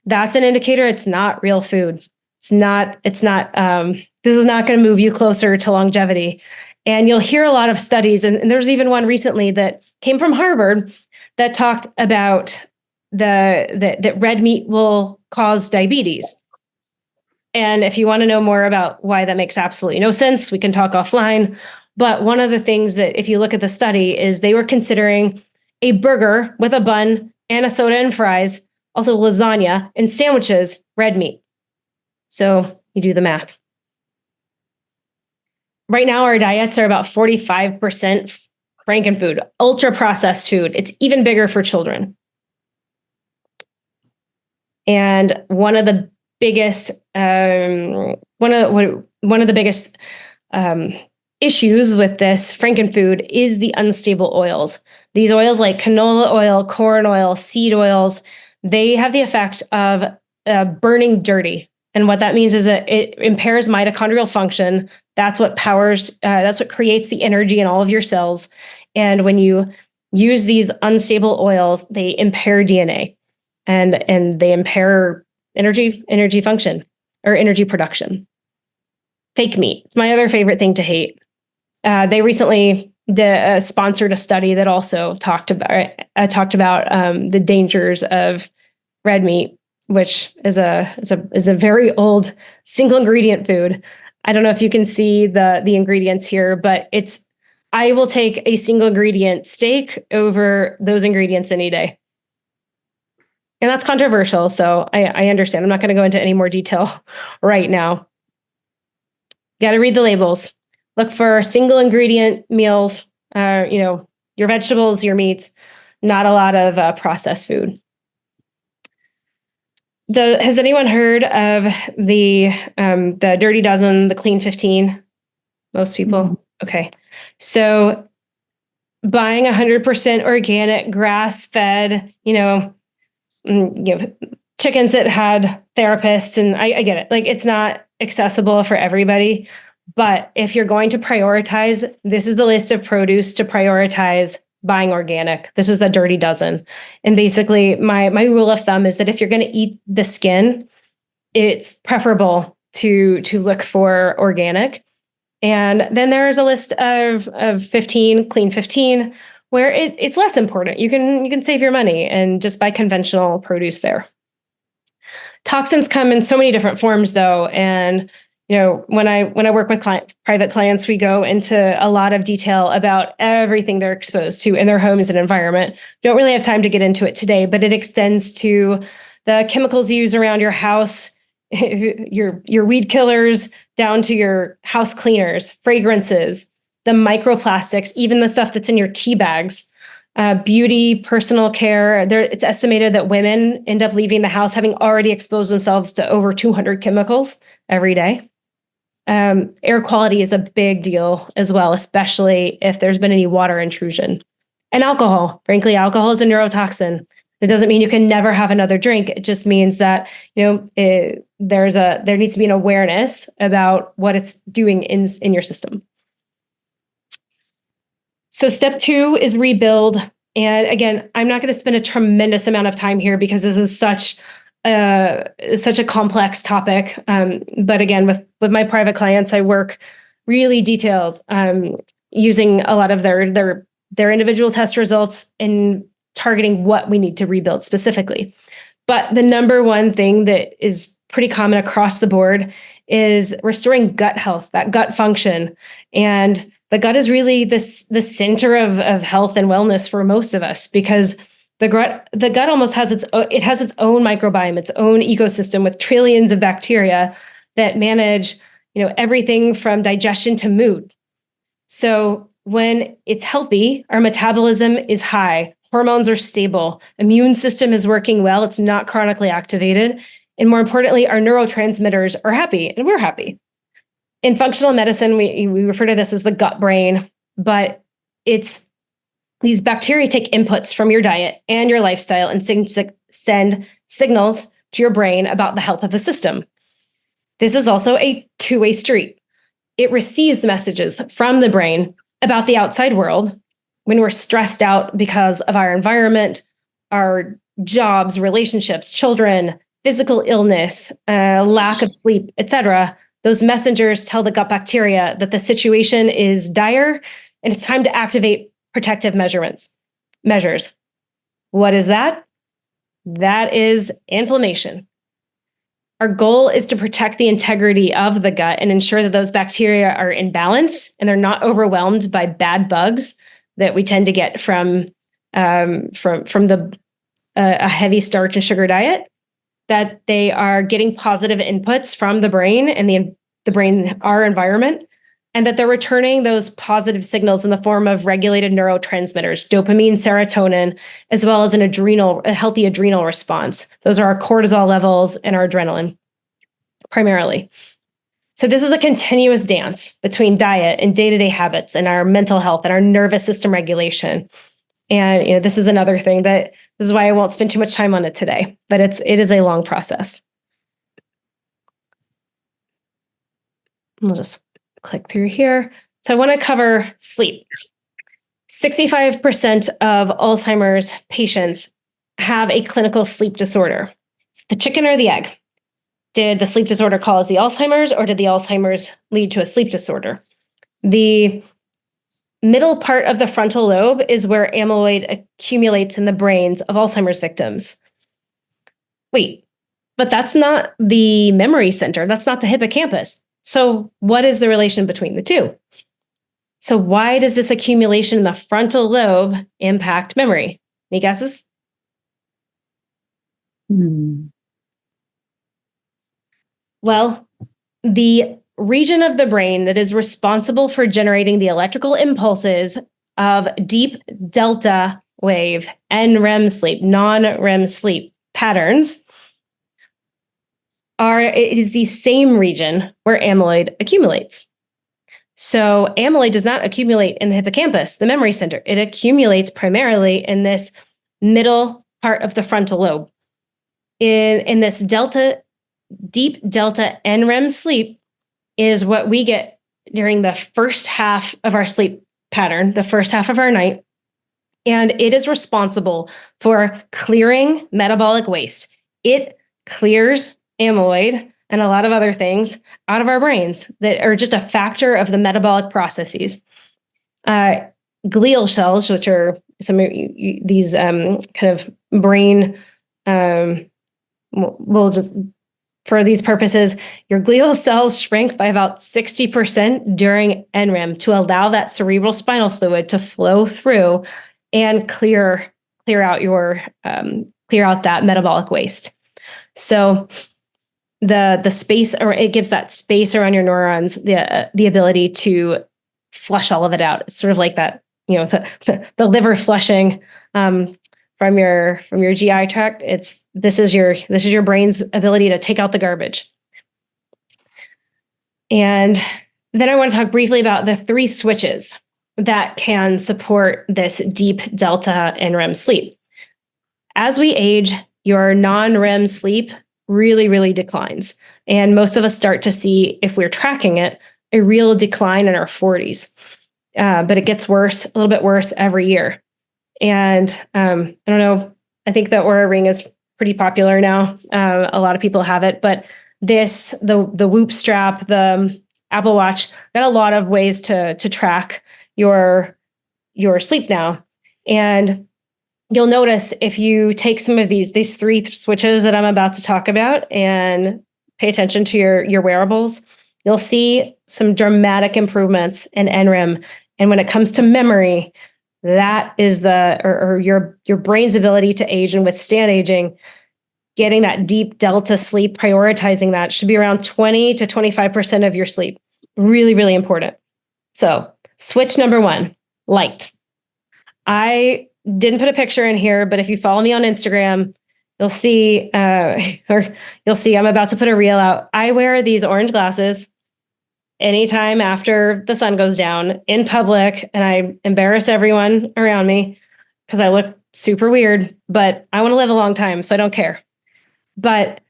that's an indicator it's not real food. This is not going to move you closer to longevity. And you'll hear a lot of studies, and there's even one recently that came from Harvard that talked about that red meat will cause diabetes. And if you want to know more about why that makes absolutely no sense, we can talk offline. But one of the things that, if you look at the study, is they were considering a burger with a bun and a soda and fries, also lasagna and sandwiches, red meat. So you do the math. Right now, our diets are about 45% frankenfood, ultra processed food. It's even bigger for children. And one of the biggest issues with this frankenfood is the unstable oils. These oils, like canola oil, corn oil, seed oils, they have the effect of burning dirty. And what that means is that it impairs mitochondrial function. That's what creates the energy in all of your cells. And when you use these unstable oils, they impair DNA and they impair energy function or energy production. Fake meat. It's my other favorite thing to hate. They recently sponsored a study that also talked about the dangers of red meat, which is a very old single ingredient food. I don't know if you can see the ingredients here, but I will take a single ingredient steak over those ingredients any day. And that's controversial, so I understand. I'm not going to go into any more detail right now. You got to read the labels. Look for single ingredient meals, your vegetables, your meats, not a lot of processed food. Has anyone heard of the Dirty Dozen, the Clean 15? Most people? Mm-hmm. Okay. So buying 100% organic, grass-fed, chickens that had therapists, and I get it. Like, it's not accessible for everybody. But if you're going to prioritize, this is the list of produce to prioritize buying organic. This is the dirty dozen. And basically, my rule of thumb is that if you're going to eat the skin, it's preferable to look for organic. And then there's a list of 15, clean 15, where it's less important. You can save your money and just buy conventional produce there. Toxins come in so many different forms, though, and when I work with private clients, we go into a lot of detail about everything they're exposed to in their homes and environment. Don't really have time to get into it today, but it extends to the chemicals you use around your house, your weed killers, down to your house cleaners, fragrances, the microplastics, even the stuff that's in your tea bags. Beauty, personal care. It's estimated that women end up leaving the house having already exposed themselves to over 200 chemicals every day. Air quality is a big deal as well, especially if there's been any water intrusion. And alcohol. Frankly, alcohol is a neurotoxin. It doesn't mean you can never have another drink. It just means that there needs to be an awareness about what it's doing in your system. So step 2 is rebuild. And again, I'm not going to spend a tremendous amount of time here because this is such a complex topic. But again, with my private clients, I work really detailed, using a lot of their individual test results and targeting what we need to rebuild specifically. But the number one thing that is pretty common across the board is restoring gut health, that gut function. And the gut is really the center of health and wellness for most of us, because the gut almost has its own microbiome, its own ecosystem with trillions of bacteria that manage, everything from digestion to mood. So when it's healthy, our metabolism is high, hormones are stable, immune system is working well, it's not chronically activated, and more importantly, our neurotransmitters are happy, and we're happy. In functional medicine, we refer to this as the gut brain, but it's these bacteria take inputs from your diet and your lifestyle and send signals to your brain about the health of the system. This is also a two-way street. It receives messages from the brain about the outside world when we're stressed out because of our environment, our jobs, relationships, children, physical illness, lack of sleep, etc. Those messengers tell the gut bacteria that the situation is dire and it's time to activate protective measures. What is that? That is inflammation. Our goal is to protect the integrity of the gut and ensure that those bacteria are in balance and they're not overwhelmed by bad bugs that we tend to get from a heavy starch and sugar diet, that they are getting positive inputs from the brain and the brain, our environment, and that they're returning those positive signals in the form of regulated neurotransmitters, dopamine, serotonin, as well as a healthy adrenal response. Those are our cortisol levels and our adrenaline, primarily. So this is a continuous dance between diet and day-to-day habits and our mental health and our nervous system regulation. And this is another thing this is why I won't spend too much time on it today, but it is a long process. We'll just click through here. So I want to cover sleep. 65% of Alzheimer's patients have a clinical sleep disorder. It's the chicken or the egg. Did the sleep disorder cause the Alzheimer's, or did the Alzheimer's lead to a sleep disorder? The middle part of the frontal lobe is where amyloid accumulates in the brains of Alzheimer's victims. Wait, but that's not the memory center. That's not the hippocampus. So what is the relation between the two? So why does this accumulation in the frontal lobe impact memory? Any guesses? Well, the region of the brain that is responsible for generating the electrical impulses of deep delta wave, NREM sleep, non-REM sleep patterns, it is the same region where amyloid accumulates. So amyloid does not accumulate in the hippocampus, the memory center. It accumulates primarily in this middle part of the frontal lobe. in this deep delta NREM sleep is what we get during the first half of our sleep pattern, the first half of our night. And it is responsible for clearing metabolic waste. It clears amyloid and a lot of other things out of our brains that are just a factor of the metabolic processes. Glial cells, which are some of these kind of brain, we'll just, for these purposes, your glial cells shrink by about 60% during NREM to allow that cerebral spinal fluid to flow through and clear out that metabolic waste. So the space, or it gives that space around your neurons the ability to flush all of it out. It's sort of like that, the liver flushing from your GI tract. This is your brain's ability to take out the garbage. And then I want to talk briefly about the 3 switches that can support this deep delta NREM sleep. As we age, your non-REM sleep really, really declines. And most of us start to see, if we're tracking it, a real decline in our 40s. But it gets worse, a little bit worse every year. And I don't know, I think the Oura Ring is pretty popular now. A lot of people have it, but the Whoop strap, the Apple Watch, got a lot of ways to track your sleep now. And you'll notice if you take some of these 3 switches that I'm about to talk about and pay attention to your wearables, you'll see some dramatic improvements in NREM. And when it comes to memory, that is your brain's ability to age and withstand aging. Getting that deep delta sleep, prioritizing that should be around 20 to 25% of your sleep. Really, really important. So switch number 1, light. I didn't put a picture in here, but if you follow me on Instagram, you'll see I'm about to put a reel out. I wear these orange glasses anytime after the sun goes down in public, and I embarrass everyone around me because I look super weird, but I want to live a long time, so I don't care. But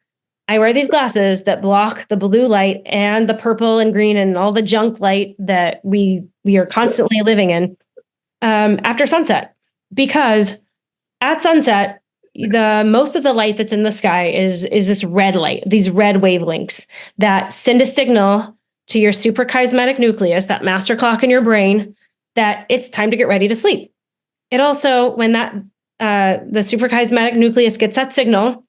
I wear these glasses that block the blue light and the purple and green and all the junk light that we are constantly living in after sunset. Because at sunset, most of the light that's in the sky is this red light, these red wavelengths that send a signal to your suprachiasmatic nucleus, that master clock in your brain, that it's time to get ready to sleep. It also, when the suprachiasmatic nucleus gets that signal,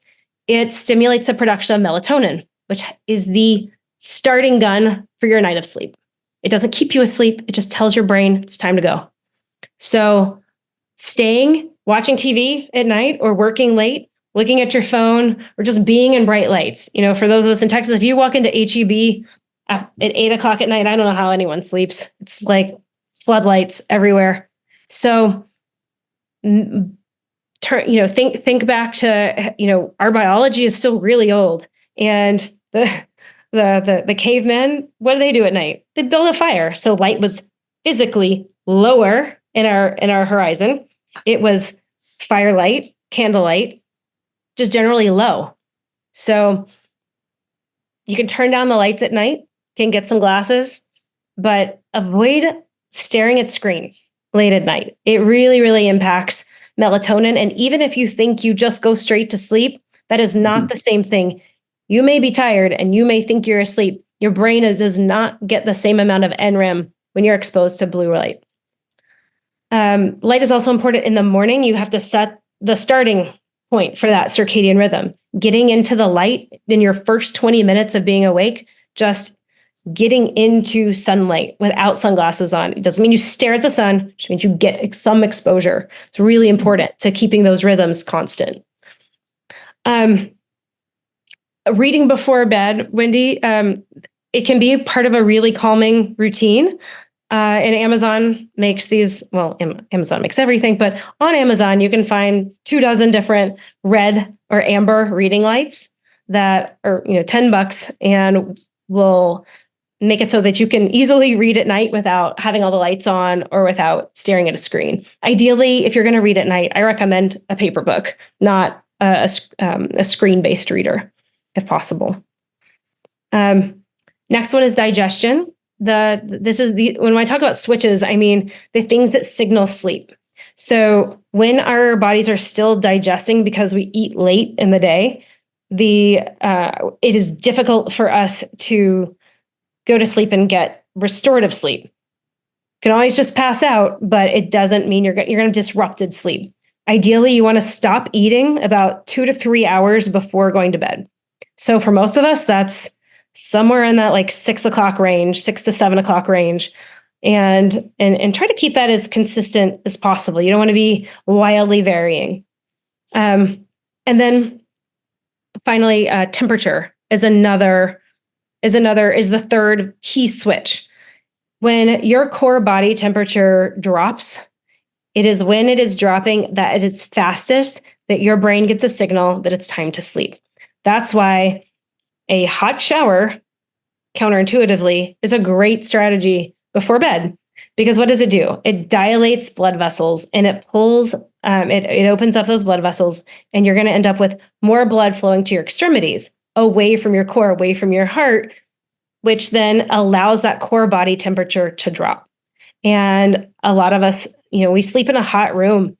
it stimulates the production of melatonin, which is the starting gun for your night of sleep. It doesn't keep you asleep. It just tells your brain it's time to go. So watching TV at night or working late, looking at your phone, or just being in bright lights. For those of us in Texas, if you walk into HEB at 8:00 at night, I don't know how anyone sleeps. It's like floodlights everywhere. So think back to, our biology is still really old, and the cavemen, what do they do at night? They build a fire. So light was physically lower in our horizon. It was firelight, candlelight, just generally low. So you can turn down the lights at night, can get some glasses, but avoid staring at screens late at night. It really, really impacts melatonin. And even if you think you just go straight to sleep, that is not the same thing. You may be tired and you may think you're asleep. Your brain does not get the same amount of NREM when you're exposed to blue light. Light is also important in the morning. You have to set the starting point for that circadian rhythm. Getting into the light in your first 20 minutes of being awake, just getting into sunlight without sunglasses on. It doesn't mean you stare at the sun, it just means you get some exposure. It's really important to keeping those rhythms constant. Reading before bed, Wendy, it can be part of a really calming routine. And Amazon makes these, Amazon makes everything, but on Amazon, you can find 24 different red or amber reading lights that are, $10 and will make it so that you can easily read at night without having all the lights on or without staring at a screen. Ideally, if you're going to read at night, I recommend a paper book, not a screen-based reader, if possible. Next one is digestion. When I talk about switches, I mean the things that signal sleep. So when our bodies are still digesting because we eat late in the day, it is difficult for us to go to sleep and get restorative sleep. You can always just pass out, but it doesn't mean you're going to have disrupted sleep. Ideally, you want to stop eating about 2 to 3 hours before going to bed. So for most of us, that's somewhere in that like 6 o'clock range, 6 to 7 o'clock range. And try to keep that as consistent as possible. You don't want to be wildly varying. And then finally, temperature is the third key switch. When your core body temperature drops, it is when it is dropping that at its fastest that your brain gets a signal that it's time to sleep. That's why a hot shower, counterintuitively, is a great strategy before bed. Because what does it do? It dilates blood vessels and it pulls, it opens up those blood vessels, and you're going to end up with more blood flowing to your extremities, away from your core, away from your heart, which then allows that core body temperature to drop. And a lot of us, we sleep in a hot room,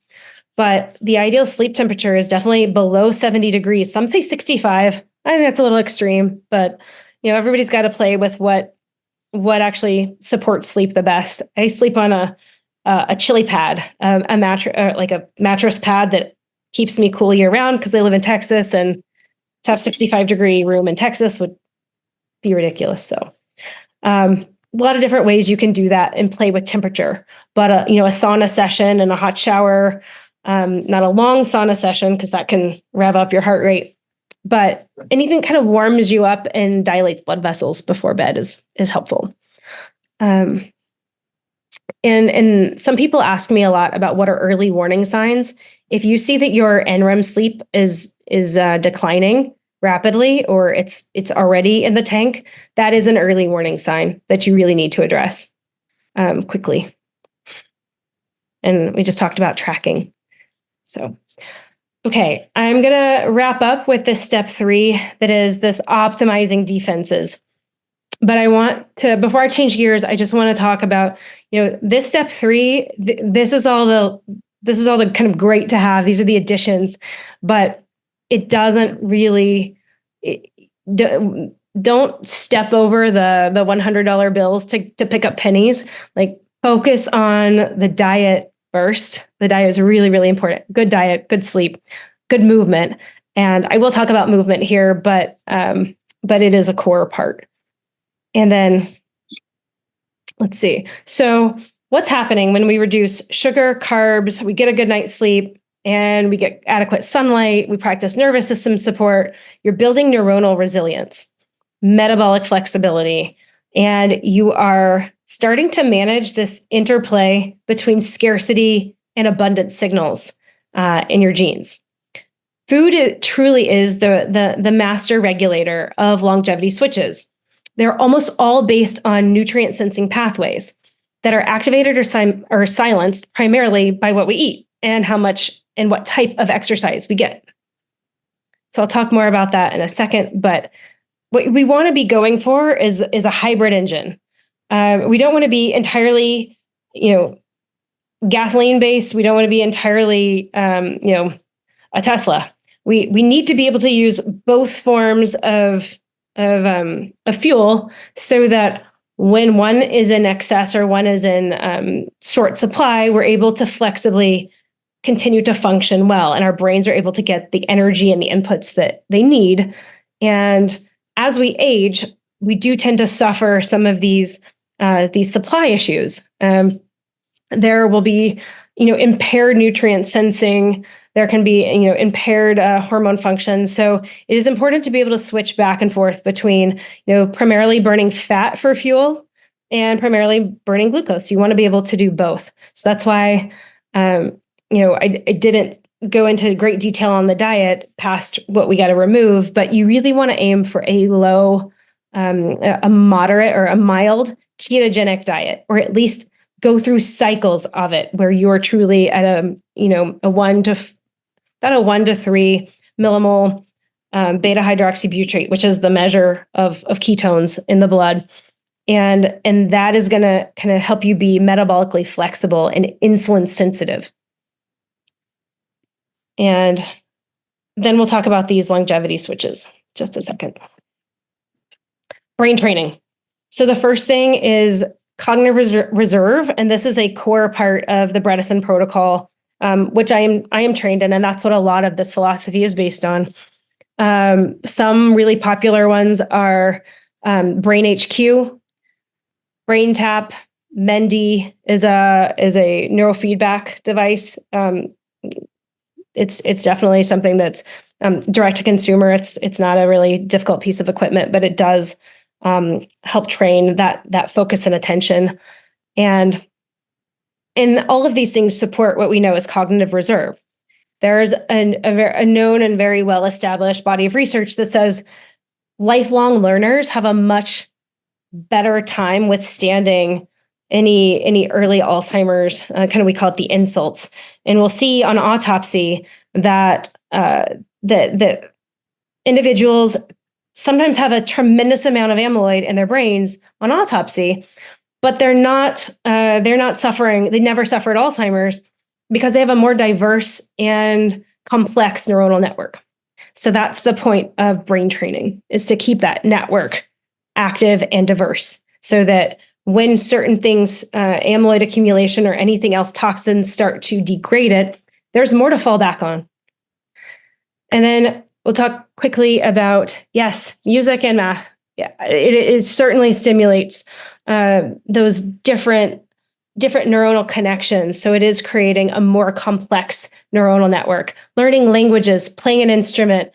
but the ideal sleep temperature is definitely below 70 degrees. Some say 65. I think that's a little extreme, but everybody's got to play with what actually supports sleep the best. I sleep on a chili pad, a mattress, like a mattress pad that keeps me cool year round because I live in Texas, and to have 65-degree room in Texas would be ridiculous. So a lot of different ways you can do that and play with temperature. But a sauna session and a hot shower, not a long sauna session because that can rev up your heart rate. But anything kind of warms you up and dilates blood vessels before bed is helpful. And some people ask me a lot about what are early warning signs. If you see that your NREM sleep is declining rapidly, or it's already in the tank, that is an early warning sign that you really need to address quickly. And we just talked about tracking. So. Okay, I'm going to wrap up with this step 3, that is this optimizing defenses. But before I change gears, I just want to talk about, this step 3, this is all the kind of great to have. These are the additions, but it doesn't really, don't step over the $100 bills to pick up pennies. Like, focus on the diet first. The diet is really, really important. Good diet, good sleep, good movement. And I will talk about movement here, but it is a core part. And then let's see. So what's happening when we reduce sugar, carbs, we get a good night's sleep, and we get adequate sunlight, we practice nervous system support, you're building neuronal resilience, metabolic flexibility, and you are starting to manage this interplay between scarcity and abundance signals in your genes. Food truly is the master regulator of longevity switches. They're almost all based on nutrient sensing pathways that are activated or silenced primarily by what we eat and how much and what type of exercise we get. So I'll talk more about that in a second, but what we want to be going for is a hybrid engine. We don't want to be entirely, gasoline based. We don't want to be entirely, a Tesla. We need to be able to use both forms of fuel so that when one is in excess or one is in short supply, we're able to flexibly continue to function well, and our brains are able to get the energy and the inputs that they need. And as we age, we do tend to suffer some of these supply issues. There will be, impaired nutrient sensing. There can be, impaired hormone function. So it is important to be able to switch back and forth between, primarily burning fat for fuel and primarily burning glucose. You want to be able to do both. So that's why, I didn't go into great detail on the diet past what we got to remove, but you really want to aim for a low, a moderate or a mild ketogenic diet, or at least go through cycles of it where you're truly at about a 1 to 3 millimole beta hydroxybutyrate, which is the measure of ketones in the blood. And that is going to kind of help you be metabolically flexible and insulin sensitive. And then we'll talk about these longevity switches. Just a second. Brain training. So the first thing is cognitive reserve, and this is a core part of the Bredesen protocol, which I am trained in, and that's what a lot of this philosophy is based on. Some really popular ones are Brain HQ, Brain Tap. Mendy is a neurofeedback device. It's definitely something that's direct to consumer. It's not a really difficult piece of equipment, but it does help train that focus and attention. And all of these things support what we know as cognitive reserve. There's a known and very well-established body of research that says lifelong learners have a much better time withstanding any early Alzheimer's, we call it the insults. And we'll see on autopsy that that individuals sometimes have a tremendous amount of amyloid in their brains on autopsy, but they're not suffering. They never suffered Alzheimer's because they have a more diverse and complex neuronal network. So that's the point of brain training, is to keep that network active and diverse, so that when certain things, amyloid accumulation or anything else, toxins start to degrade it, there's more to fall back on. And then we'll talk quickly about, yes, music and math. Yeah, it certainly stimulates those different neuronal connections. So it is creating a more complex neuronal network. Learning languages, playing an instrument,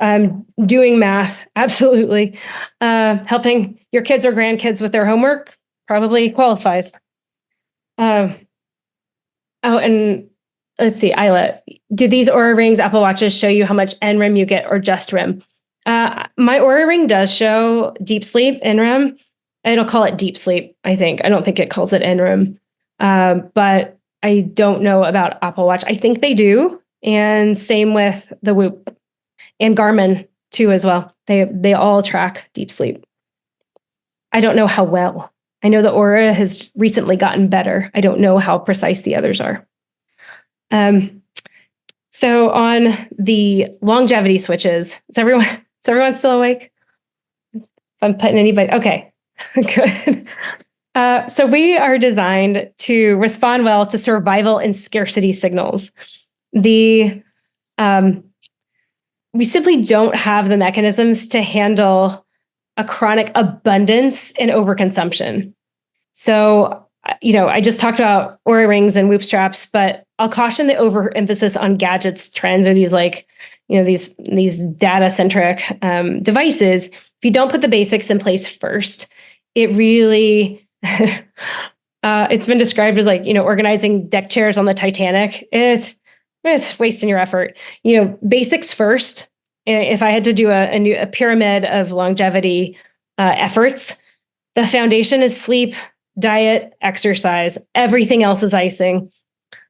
doing math, absolutely. Helping your kids or grandkids with their homework probably qualifies. And let's see, Isla, do these Oura Rings, Apple Watches show you how much NREM you get or just REM? My Oura Ring does show deep sleep, NREM. It'll call it deep sleep, I think. I don't think it calls it NREM. But I don't know about Apple Watch. I think they do. And same with the Whoop and Garmin too as well. They all track deep sleep. I don't know how well. I know the Oura has recently gotten better. I don't know how precise the others are. So on the longevity switches, is everyone still awake? If I'm putting anybody, okay, good. So we are designed to respond well to survival and scarcity signals. We simply don't have the mechanisms to handle a chronic abundance and overconsumption. So, I just talked about Oura Rings and Whoop straps, but I'll caution the overemphasis on gadgets trends, or these these data-centric devices. If you don't put the basics in place first, it really it's been described as organizing deck chairs on the Titanic. It's wasting your effort. Basics first. If I had to do a pyramid of longevity efforts, the foundation is sleep, diet, exercise. Everything else is icing.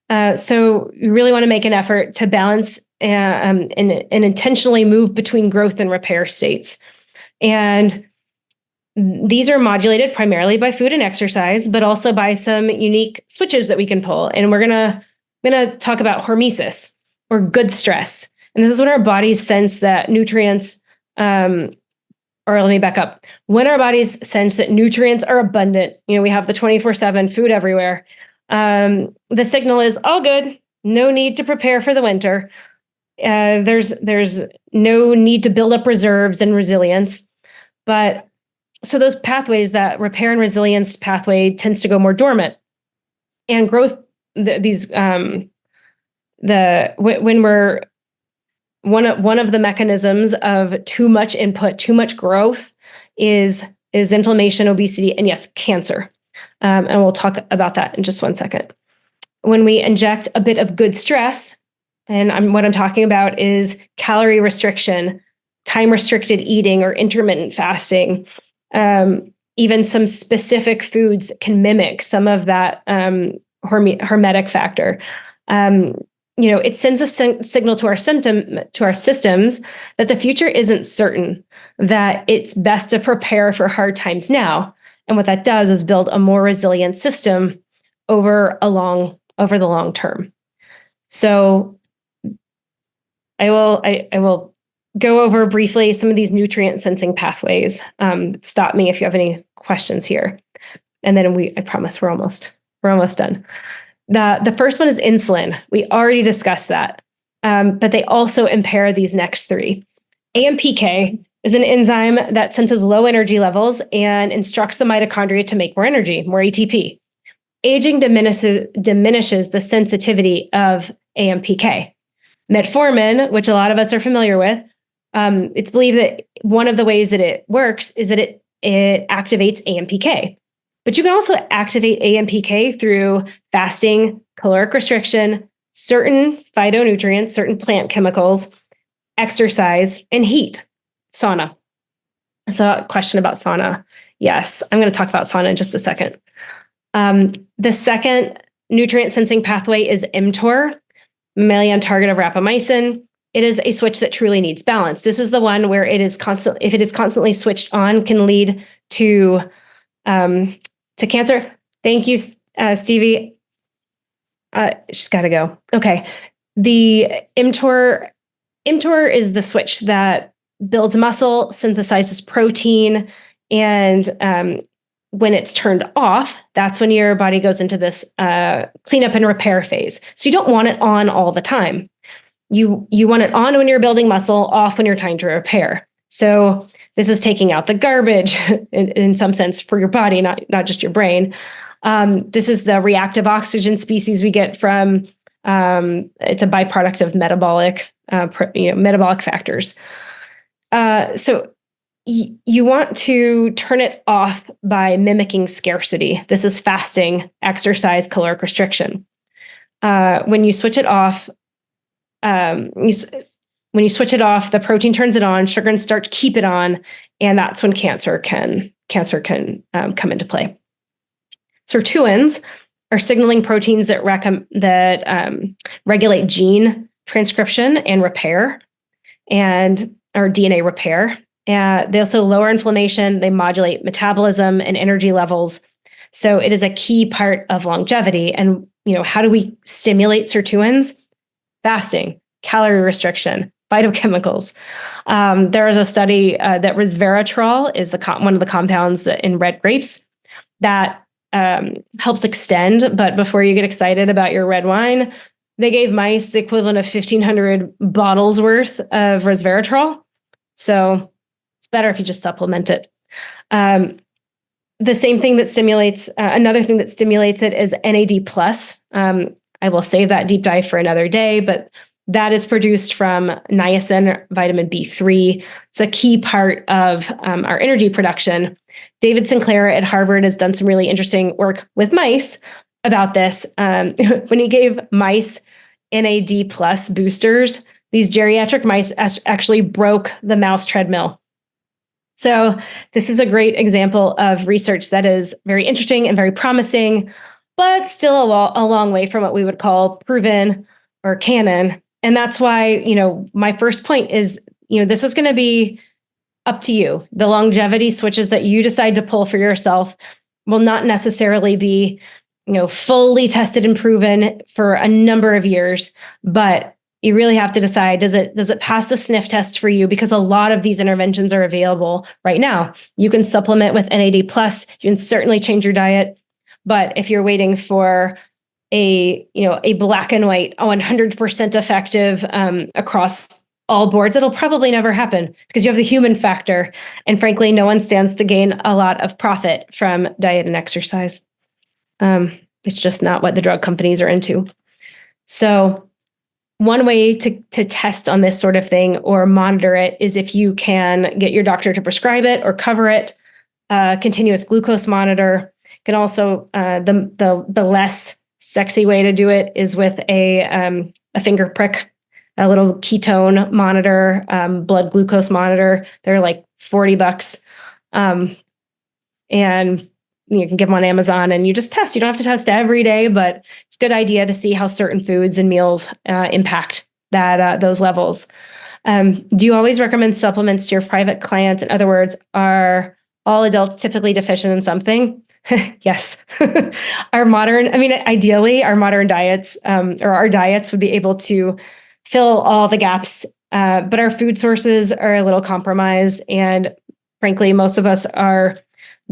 So you really want to make an effort to balance and intentionally move between growth and repair states. And these are modulated primarily by food and exercise, but also by some unique switches that we can pull. And we're gonna talk about hormesis, or good stress. And this is when our bodies sense that nutrients, or let me back up. When our bodies sense that nutrients are abundant, we have the 24/7 food everywhere. The signal is all good. No need to prepare for the winter. There's no need to build up reserves and resilience. But so those pathways, that repair and resilience pathway, tends to go more dormant. And growth, when we're one of the mechanisms of too much input, too much growth is inflammation, obesity, and yes, cancer. And we'll talk about that in just one second. When we inject a bit of good stress, and what I'm talking about is calorie restriction, time-restricted eating, or intermittent fasting, even some specific foods can mimic some of that hormetic factor. it sends a signal to our systems that the future isn't certain, that it's best to prepare for hard times now. And what that does is build a more resilient system over the long term. So I will go over briefly some of these nutrient sensing pathways. Stop me if you have any questions here. And then I promise we're almost done. The first one is insulin. We already discussed that, but they also impair these next three. AMPK is an enzyme that senses low energy levels and instructs the mitochondria to make more energy, more ATP. Aging diminishes the sensitivity of AMPK. Metformin, which a lot of us are familiar with, it's believed that one of the ways that it works is that it activates AMPK. But you can also activate AMPK through fasting, caloric restriction, certain phytonutrients, certain plant chemicals, exercise, and heat, sauna. So a question about sauna. Yes, I'm going to talk about sauna in just a second. The second nutrient sensing pathway is mTOR, mammalian target of rapamycin. It is a switch that truly needs balance. This is the one where if it is constantly switched on, can lead to cancer. Thank you, Stevie. She's got to go. Okay. The mTOR is the switch that builds muscle, synthesizes protein, and when it's turned off, that's when your body goes into this cleanup and repair phase. So you don't want it on all the time. You want it on when you're building muscle, off when you're trying to repair. So this is taking out the garbage in some sense for your body, not just your brain. This is the reactive oxygen species we get from, it's a byproduct of metabolic factors. So you want to turn it off by mimicking scarcity. This is fasting, exercise, caloric restriction. When you switch it off, the protein turns it on, sugar and starch keep it on, and that's when cancer can come into play. Sirtuins are signaling proteins that regulate gene transcription and repair, or DNA repair. They also lower inflammation. They modulate metabolism and energy levels. So it is a key part of longevity. And how do we stimulate sirtuins? Fasting, calorie restriction, phytochemicals. There is a study that resveratrol is one of the compounds that in red grapes that helps extend. But before you get excited about your red wine, they gave mice the equivalent of 1,500 bottles worth of resveratrol. So it's better if you just supplement it. The same thing that stimulates, another thing that stimulates it is NAD+. I will save that deep dive for another day, but that is produced from niacin, vitamin B3. It's a key part of our energy production. David Sinclair at Harvard has done some really interesting work with mice about this. When he gave mice NAD+ boosters, these geriatric mice actually broke the mouse treadmill. So this is a great example of research that is very interesting and very promising, but still a long way from what we would call proven or canon. And that's why, my first point is, this is going to be up to you. The longevity switches that you decide to pull for yourself will not necessarily be, fully tested and proven for a number of years, but you really have to decide, does it pass the sniff test for you? Because a lot of these interventions are available right now. You can supplement with NAD+, you can certainly change your diet. But if you're waiting for a black and white 100% effective across all boards, it'll probably never happen because you have the human factor. And frankly, no one stands to gain a lot of profit from diet and exercise. It's just not what the drug companies are into. So one way to test on this sort of thing or monitor it is if you can get your doctor to prescribe it or cover it, continuous glucose monitor. You can also, the less sexy way to do it is with a finger prick, a little ketone monitor, blood glucose monitor. They're like $40. And you can get them on Amazon and you just test. You don't have to test every day, but it's a good idea to see how certain foods and meals impact those levels. Do you always recommend supplements to your private clients? In other words, are all adults typically deficient in something? Yes. Ideally, our modern diets or our diets would be able to fill all the gaps, but our food sources are a little compromised. And frankly, most of us are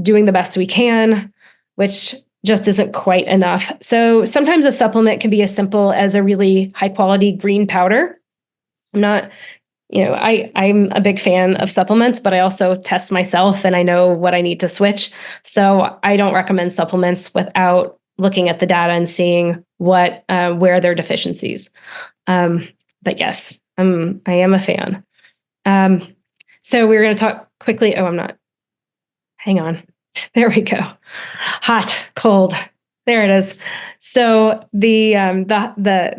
doing the best we can, which just isn't quite enough. So sometimes a supplement can be as simple as a really high quality green powder. I'm a big fan of supplements, but I also test myself and I know what I need to switch. So I don't recommend supplements without looking at the data and seeing where there are deficiencies. But yes, I am a fan. So we're going to talk quickly. Oh, I'm not. Hang on. There we go. Hot, cold. There it is. So the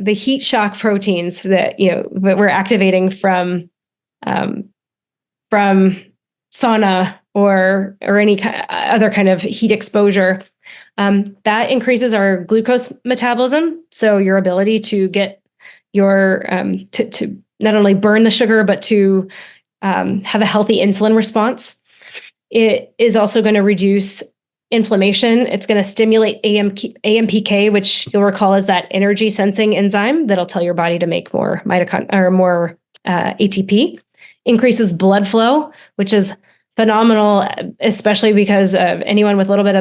heat shock proteins that that we're activating from sauna or any other kind of heat exposure, that increases our glucose metabolism. So your ability to get your to not only burn the sugar but to have a healthy insulin response. It is also going to reduce inflammation. It's going to stimulate AMPK, which you'll recall is that energy sensing enzyme that'll tell your body to make more ATP. Increases blood flow, which is phenomenal, especially because of anyone with a little bit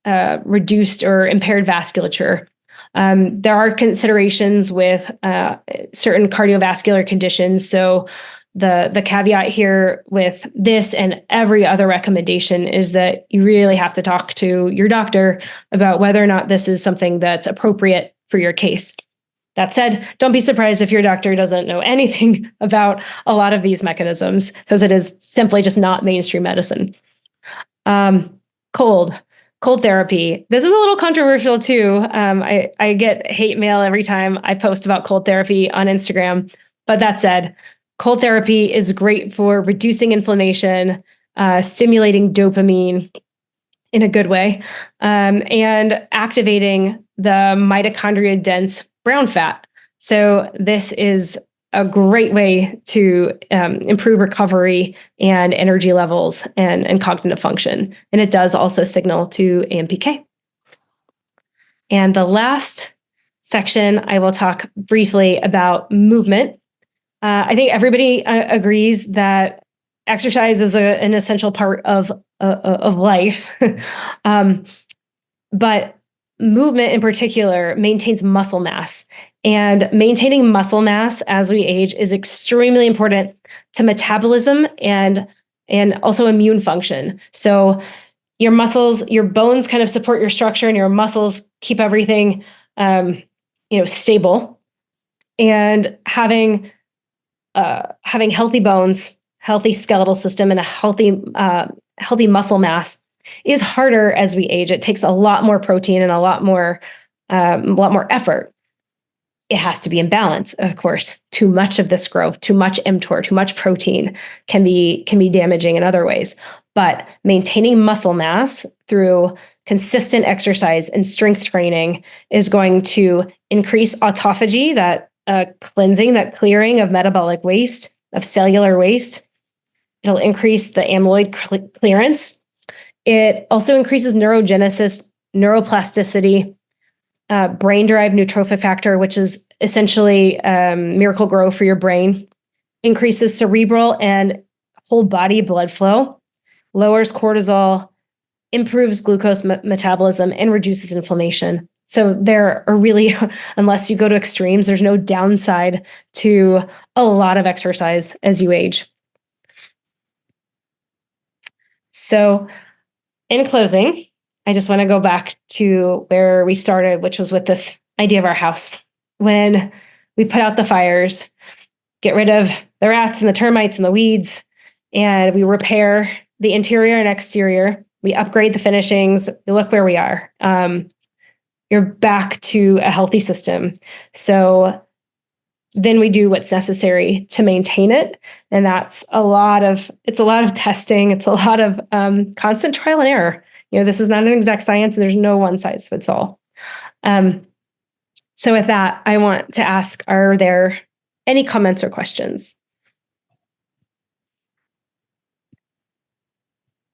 of reduced or impaired vasculature. There are considerations with certain cardiovascular conditions. So the caveat here with this and every other recommendation is that you really have to talk to your doctor about whether or not this is something that's appropriate for your case. That said, don't be surprised if your doctor doesn't know anything about a lot of these mechanisms, because it is simply just not mainstream medicine. Cold therapy. This is a little controversial too. I get hate mail every time I post about cold therapy on Instagram. But that said, cold therapy is great for reducing inflammation, stimulating dopamine in a good way, and activating the mitochondria-dense brown fat. So this is a great way to improve recovery and energy levels and cognitive function. And it does also signal to AMPK. And the last section, I will talk briefly about movement. I think everybody agrees that exercise is an essential part of life, but movement in particular maintains muscle mass. And maintaining muscle mass as we age is extremely important to metabolism and also immune function. So your muscles, your bones kind of support your structure, and your muscles keep everything stable. And having healthy bones, healthy skeletal system, and a healthy muscle mass is harder as we age. It takes a lot more protein and a lot more effort. It has to be in balance, of course. Too much of this growth, too much mTOR, too much protein can be damaging in other ways. But maintaining muscle mass through consistent exercise and strength training is going to increase autophagy, that cleansing, that clearing of metabolic waste, of cellular waste. It'll increase the amyloid clearance. It also increases neurogenesis, neuroplasticity, brain-derived neurotrophic factor, which is essentially miracle grow for your brain, increases cerebral and whole body blood flow, lowers cortisol, improves glucose metabolism, and reduces inflammation. So there are really, unless you go to extremes, there's no downside to a lot of exercise as you age. So in closing, I just want to go back to where we started, which was with this idea of our house. When we put out the fires, get rid of the rats and the termites and the weeds, and we repair the interior and exterior, we upgrade the finishings, we look where we are. You're back to a healthy system. So then we do what's necessary to maintain it. And that's a lot of testing. It's a lot of constant trial and error. This is not an exact science, and there's no one size fits all. So with that, I want to ask, are there any comments or questions?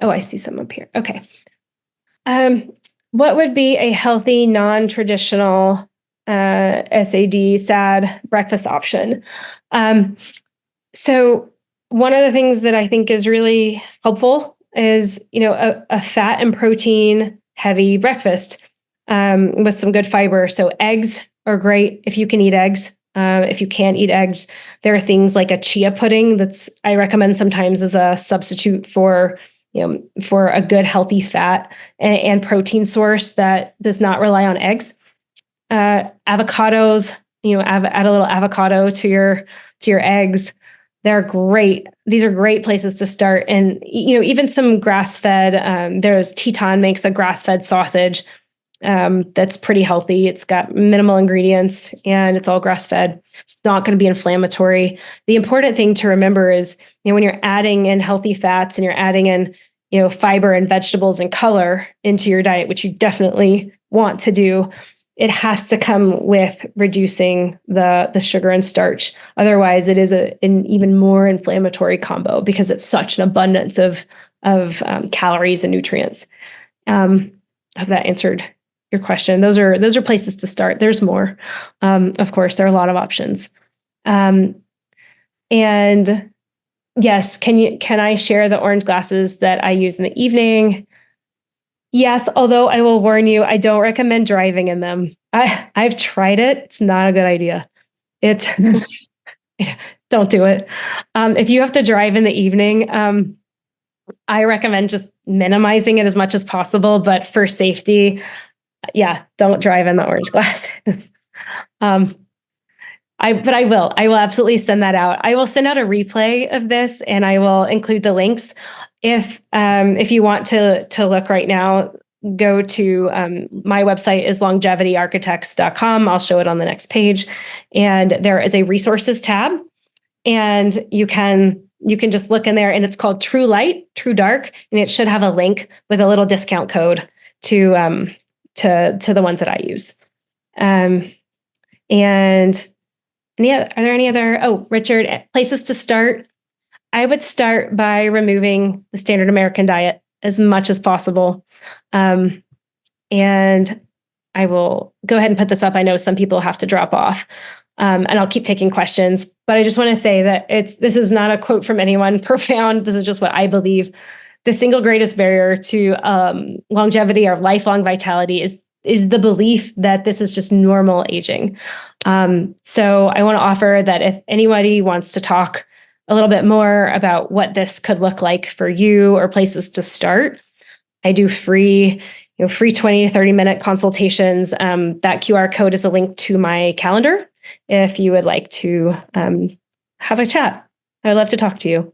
Oh, I see some up here. Okay. What would be a healthy, non-traditional SAD breakfast option? So one of the things that I think is really helpful is, a fat and protein heavy breakfast with some good fiber. So eggs are great if you can eat eggs. If you can't eat eggs, there are things like a chia pudding I recommend sometimes as a substitute for a good healthy fat and protein source that does not rely on eggs. Avocados, add a little avocado to your eggs. They're great. These are great places to start. And, even some grass-fed, there's Teton makes a grass-fed sausage that's pretty healthy. It's got minimal ingredients and it's all grass-fed. It's not going to be inflammatory. The important thing to remember is, when you're adding in healthy fats and you're adding in, fiber and vegetables and color into your diet, which you definitely want to do, it has to come with reducing the sugar and starch. Otherwise, it is an even more inflammatory combo because it's such an abundance of calories and nutrients. I hope that answered your question. Those are places to start. There's more. Of course, there are a lot of options. And yes, can I share the orange glasses that I use in the evening? Yes, although I will warn you, I don't recommend driving in them. I've tried it. It's not a good idea. Don't do it. If you have to drive in the evening, I recommend just minimizing it as much as possible. But for safety, don't drive in the orange glasses. I will absolutely send that out. I will send out a replay of this and I will include the links. If you want to look right now, go to my website is longevityarchitects.com. I'll show it on the next page. And there is a resources tab. And you can just look in there and it's called True Light, True Dark. And it should have a link with a little discount code to the ones that I use. And are there any other, Richard, places to start? I would start by removing the standard American diet as much as possible. And I will go ahead and put this up. I know some people have to drop off, and I'll keep taking questions, but I just want to say that this is not a quote from anyone profound. This is just what I believe. The single greatest barrier to longevity or lifelong vitality is the belief that this is just normal aging. So I want to offer that if anybody wants to talk a little bit more about what this could look like for you or places to start, I do free 20 to 30 minute consultations. That QR code is a link to my calendar if you would like to have a chat. I would love to talk to you.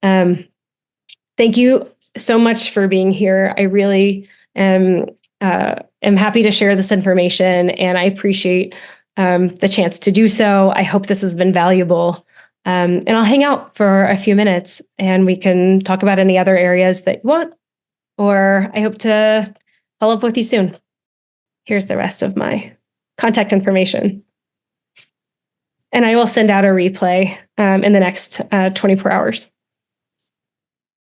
Thank you so much for being here. I really am happy to share this information, and I appreciate the chance to do so. I hope this has been valuable. And I'll hang out for a few minutes and we can talk about any other areas that you want, or I hope to follow up with you soon. Here's the rest of my contact information. And I will send out a replay in the next 24 hours.